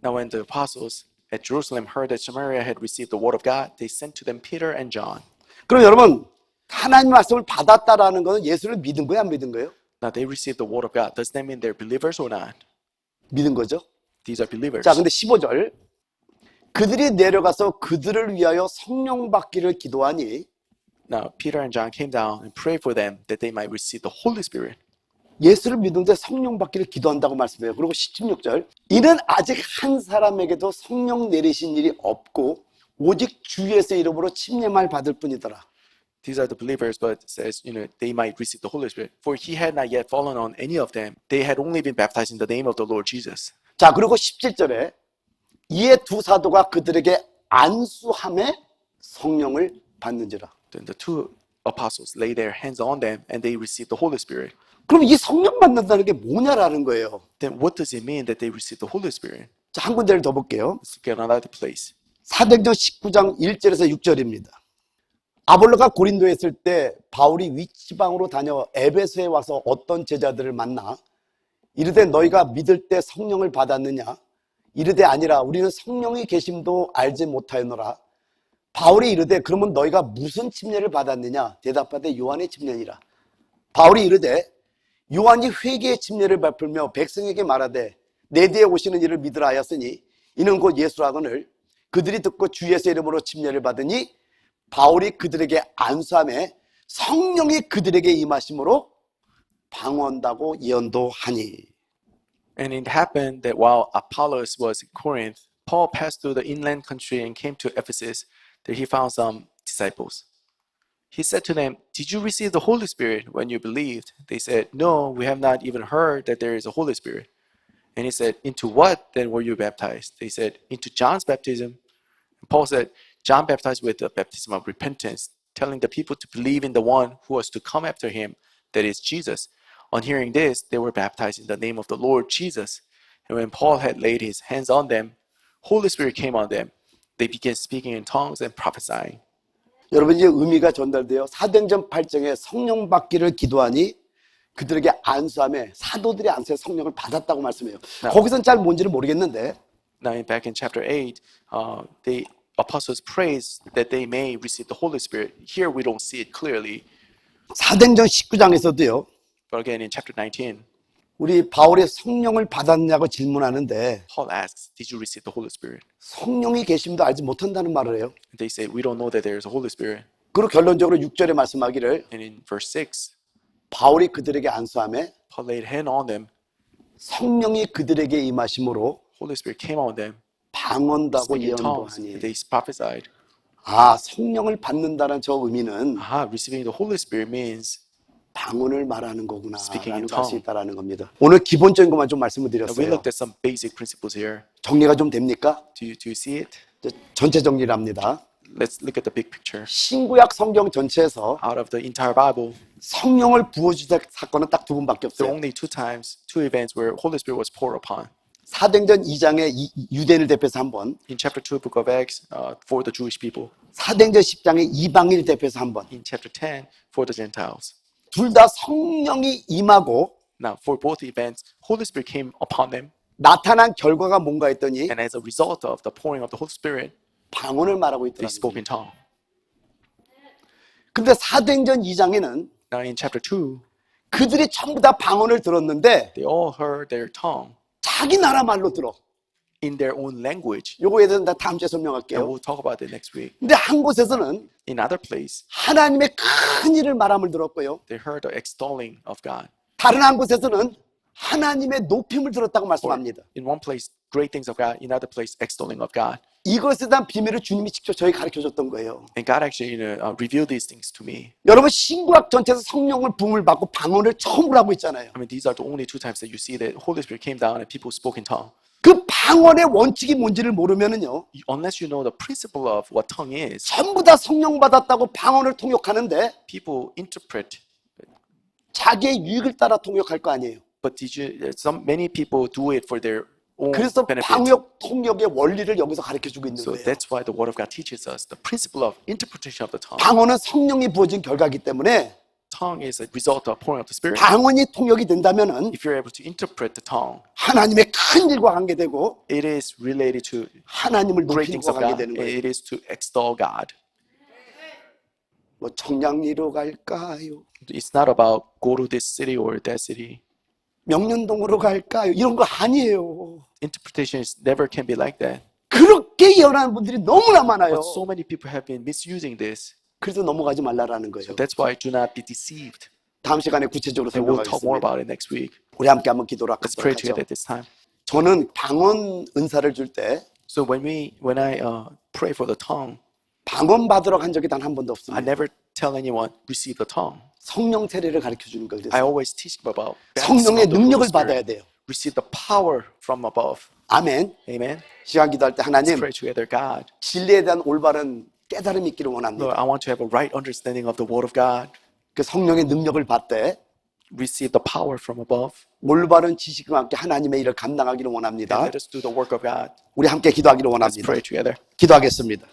[SPEAKER 2] now when the apostles at Jerusalem heard that Samaria had received the word of God, they sent to them Peter and John.
[SPEAKER 1] 그럼 여러분 하나님의 말씀을 받았다라는 것은 예수를 믿은 거예요? 안 믿은 거예요?
[SPEAKER 2] Now they received the word of God. Does that mean they're believers or not?
[SPEAKER 1] 믿은 거죠.
[SPEAKER 2] These are believers.
[SPEAKER 1] 자, 근데 15절 그들이 내려가서 그들을 위하여 성령 받기를 기도하니
[SPEAKER 2] Now Peter and John came down and prayed for them that they might receive the Holy Spirit.
[SPEAKER 1] 예수를 믿는데 성령 받기를 기도한다고 말씀해요. 그리고 16절 이는 아직 한 사람에게도 성령 내리신 일이 없고 오직 주 예수의 이름으로 침례만 받을 뿐이더라.
[SPEAKER 2] These are the believers, but it says, they might receive the Holy Spirit. For he had not yet fallen on any of them. They had only been baptized in the name of the Lord Jesus.
[SPEAKER 1] 자, 그리고 17절에 이에 두 사도가 그들에게 안수함에 성령을 받는지라.
[SPEAKER 2] Then the two apostles laid their hands on them and they received the Holy Spirit.
[SPEAKER 1] 그럼 이 성령 받는다는 게 뭐냐라는 거예요.
[SPEAKER 2] Then what does it mean that they received the Holy Spirit?
[SPEAKER 1] 자, 한 군데를 더 볼게요.
[SPEAKER 2] Let's look at another place.
[SPEAKER 1] 사도행전 19장 1절에서 6절입니다. 아볼로가 고린도에 있을 때 바울이 윗지방으로 다녀 에베소에 와서 어떤 제자들을 만나 이르되 너희가 믿을 때 성령을 받았느냐? 이르되 아니라 우리는 성령의 계심도 알지 못하였노라. 바울이 이르되 그러면 너희가 무슨 침례를 받았느냐? 대답하되 요한의 침례니라. 바울이 이르되 요한이 회개의 침례를 베풀며 백성에게 말하되 내 뒤에 오시는 이를 믿으라 하였으니 이는 곧 예수라거늘 그들이 듣고 주 예수의 이름으로 침례를 받으니 바울이 그들에게 안수함에 성령이 그들에게 임하심으로 방언다고 예언도 하니.
[SPEAKER 2] And it happened that while Apollos was in Corinth, Paul passed through the inland country and came to Ephesus, there he found some disciples. He said to them, "Did you receive the Holy Spirit when you believed?" They said, "No, we have not even heard that there is a Holy Spirit." And he said, "Into what then were you baptized?" They said, "Into John's baptism." And Paul said, "John baptized with the baptism of repentance, telling the people to believe in the one who was to come after him, that is Jesus." On hearing this, they were baptized in the name of the Lord Jesus. And when Paul had laid his hands on them, Holy Spirit came on them. They began speaking in tongues and prophesying.
[SPEAKER 1] 여러분 이제 의미가 전달돼요. 사도행전 8장에 성령 받기를 기도하니 그들에게 안수함에 사도들이 안수에 성령을 받았다고 말씀해요. 거기선 잘 뭔지를 모르겠는데
[SPEAKER 2] Now, back in chapter 8, the apostles praise that they may receive the Holy Spirit. Here we don't see it clearly.
[SPEAKER 1] 사도행전 19장에서도요.
[SPEAKER 2] But again, in chapter 19,
[SPEAKER 1] 우리 바울의 성령을 받았냐고 질문하는데
[SPEAKER 2] Paul asks, "Did you receive the Holy Spirit?"
[SPEAKER 1] 성령이 계심도 알지 못한다는 말을 해요.
[SPEAKER 2] And they say, "We don't know that there is a Holy Spirit."
[SPEAKER 1] 그리고 결론적으로 6절에 말씀하기를
[SPEAKER 2] And in verse 6,
[SPEAKER 1] 바울이 그들에게 안수함에
[SPEAKER 2] Paul laid hand on them.
[SPEAKER 1] 성령이 그들에게 임하심으로
[SPEAKER 2] Holy Spirit came on them,
[SPEAKER 1] 방언다고
[SPEAKER 2] speaking in
[SPEAKER 1] 예언도
[SPEAKER 2] tongues.
[SPEAKER 1] 하니.
[SPEAKER 2] They prophesied.
[SPEAKER 1] 아, 성령을 받는다는 저 의미는
[SPEAKER 2] Receiving the Holy Spirit means
[SPEAKER 1] 방언을 말하는 거구나
[SPEAKER 2] Speaking
[SPEAKER 1] 라는
[SPEAKER 2] in
[SPEAKER 1] 걸 알 수
[SPEAKER 2] tongue.
[SPEAKER 1] 있다는 겁니다. 오늘 기본적인 것만 좀 말씀을
[SPEAKER 2] we
[SPEAKER 1] 드렸어요.
[SPEAKER 2] looked at some basic principles here.
[SPEAKER 1] 정리가 좀 됩니까?
[SPEAKER 2] Do you see it?
[SPEAKER 1] 이제 전체 정리를 합니다.
[SPEAKER 2] Let's look at the big picture.
[SPEAKER 1] 신구약 성경 전체에서
[SPEAKER 2] Out of the entire Bible,
[SPEAKER 1] 성령을 부어주신 사건은 딱 두 번밖에
[SPEAKER 2] there
[SPEAKER 1] 없어요.
[SPEAKER 2] are only two events where Holy Spirit was poured upon.
[SPEAKER 1] 사도행전 2장에 유대인을 대표해서 한 번,
[SPEAKER 2] In chapter 2, book of Acts, for the Jewish people.
[SPEAKER 1] 사도행전 10장에 이방인을 대표해서 한 번.
[SPEAKER 2] In chapter 10, for the Gentiles.
[SPEAKER 1] 둘 다 성령이 임하고
[SPEAKER 2] Now, for both events, Holy Spirit came upon them,
[SPEAKER 1] 나타난 결과가 뭔가 했더니
[SPEAKER 2] and as a result of the pouring of the Holy Spirit,
[SPEAKER 1] 방언을 말하고
[SPEAKER 2] they
[SPEAKER 1] 있더라고요.
[SPEAKER 2] spoke in tongue.
[SPEAKER 1] 근데 사도행전 2장에는
[SPEAKER 2] Now, in chapter 2,
[SPEAKER 1] 그들이 전부 다 방언을 들었는데
[SPEAKER 2] they all heard their tongue
[SPEAKER 1] 자기 나라 말로 들어.
[SPEAKER 2] in their own language.
[SPEAKER 1] 요거에 대해서 나 다음 주에
[SPEAKER 2] And
[SPEAKER 1] 설명할게요.
[SPEAKER 2] we'll talk about it next week.
[SPEAKER 1] 근데 한 곳에서는
[SPEAKER 2] In other place,
[SPEAKER 1] 하나님의 큰 일을 말함을 들었고요.
[SPEAKER 2] they heard the extolling of God.
[SPEAKER 1] 다른 한 곳에서는 하나님의 높임을 들었다고
[SPEAKER 2] Or
[SPEAKER 1] 말씀합니다.
[SPEAKER 2] in one place, great things of God. In other place, extolling of God.
[SPEAKER 1] 이것에 대한 비밀을 주님이 직접 저에게 가르쳐줬던 거예요.
[SPEAKER 2] And God actually revealed these things to me.
[SPEAKER 1] 여러분 신구약 전체에서 성령을 부음을 받고 방언을 처음으로 하고 있잖아요.
[SPEAKER 2] I mean, these are the only two times that you see that Holy Spirit came down and people spoke in tongue.
[SPEAKER 1] 그 방언의 원칙이 뭔지를 모르면은요,
[SPEAKER 2] Unless you know the principle of what tongue is,
[SPEAKER 1] 전부 다 성령 받았다고 방언을 통역하는데
[SPEAKER 2] people interpret.
[SPEAKER 1] 자기의 유익을 따라 통역할 거 아니에요.
[SPEAKER 2] But many people do it for their own
[SPEAKER 1] 그래서
[SPEAKER 2] benefit.
[SPEAKER 1] 방역 통역의 원리를 여기서 가르쳐주고 있는
[SPEAKER 2] So
[SPEAKER 1] 거예요.
[SPEAKER 2] that's why the Word of God teaches us the principle of interpretation of the tongue.
[SPEAKER 1] 방언은 성령이 부어진 결과이기 때문에
[SPEAKER 2] Tongue is a result of pouring of the Spirit.
[SPEAKER 1] 방언이 통역이 된다면은
[SPEAKER 2] If you're able to interpret the tongue,
[SPEAKER 1] 하나님의 큰 일과 관계되고
[SPEAKER 2] it is related to
[SPEAKER 1] 하나님을
[SPEAKER 2] great
[SPEAKER 1] 높이는
[SPEAKER 2] things
[SPEAKER 1] 것과
[SPEAKER 2] of God.
[SPEAKER 1] 관계되는 거예요.
[SPEAKER 2] It is to extol God.
[SPEAKER 1] 뭐 청량리로 갈까요?
[SPEAKER 2] It's not about go to this city or that city.
[SPEAKER 1] 명륜동으로 갈까요? 이런 거 아니에요.
[SPEAKER 2] Interpretation never can be like that.
[SPEAKER 1] 그렇게 예언하는 분들이 너무나 많아요.
[SPEAKER 2] But so many people have been misusing this.
[SPEAKER 1] 그래서 넘어가지 말라라는 거예요.
[SPEAKER 2] So that's why do not be deceived.
[SPEAKER 1] 다음 시간에 구체적으로
[SPEAKER 2] And we'll talk more
[SPEAKER 1] 설명하겠습니다.
[SPEAKER 2] about it next week.
[SPEAKER 1] 우리 함께 한번 기도를
[SPEAKER 2] Let's pray
[SPEAKER 1] 하도록
[SPEAKER 2] together
[SPEAKER 1] 하죠.
[SPEAKER 2] at this time.
[SPEAKER 1] 저는 방언 은사를 줄 때
[SPEAKER 2] So when I pray for the tongue,
[SPEAKER 1] 방언 받으러 간 적이 단 한 번도
[SPEAKER 2] I
[SPEAKER 1] 없습니다.
[SPEAKER 2] never tell anyone receive the tongue.
[SPEAKER 1] 성령 세례를 가르쳐 주는 거예요.
[SPEAKER 2] I
[SPEAKER 1] 그래서
[SPEAKER 2] always teach them about baptism
[SPEAKER 1] 성령의
[SPEAKER 2] of the Holy
[SPEAKER 1] 능력을
[SPEAKER 2] Spirit.
[SPEAKER 1] 받아야 돼요.
[SPEAKER 2] Receive the power from above.
[SPEAKER 1] 아멘.
[SPEAKER 2] Amen.
[SPEAKER 1] 시간 기도할 때
[SPEAKER 2] Let's
[SPEAKER 1] 하나님
[SPEAKER 2] pray together, God.
[SPEAKER 1] 진리에 대한 올바른 깨달음이 있기를 원합니다.
[SPEAKER 2] Lord, I want to have a right understanding of the Word of God.
[SPEAKER 1] 그 성령의 능력을 받되
[SPEAKER 2] Receive the power from above.
[SPEAKER 1] 올바른 지식과 함께 하나님의 일을 감당하기를
[SPEAKER 2] And
[SPEAKER 1] 원합니다.
[SPEAKER 2] let us do the work of God.
[SPEAKER 1] 우리 함께 기도하기를
[SPEAKER 2] Let's
[SPEAKER 1] 원합니다.
[SPEAKER 2] pray together.
[SPEAKER 1] 기도하겠습니다.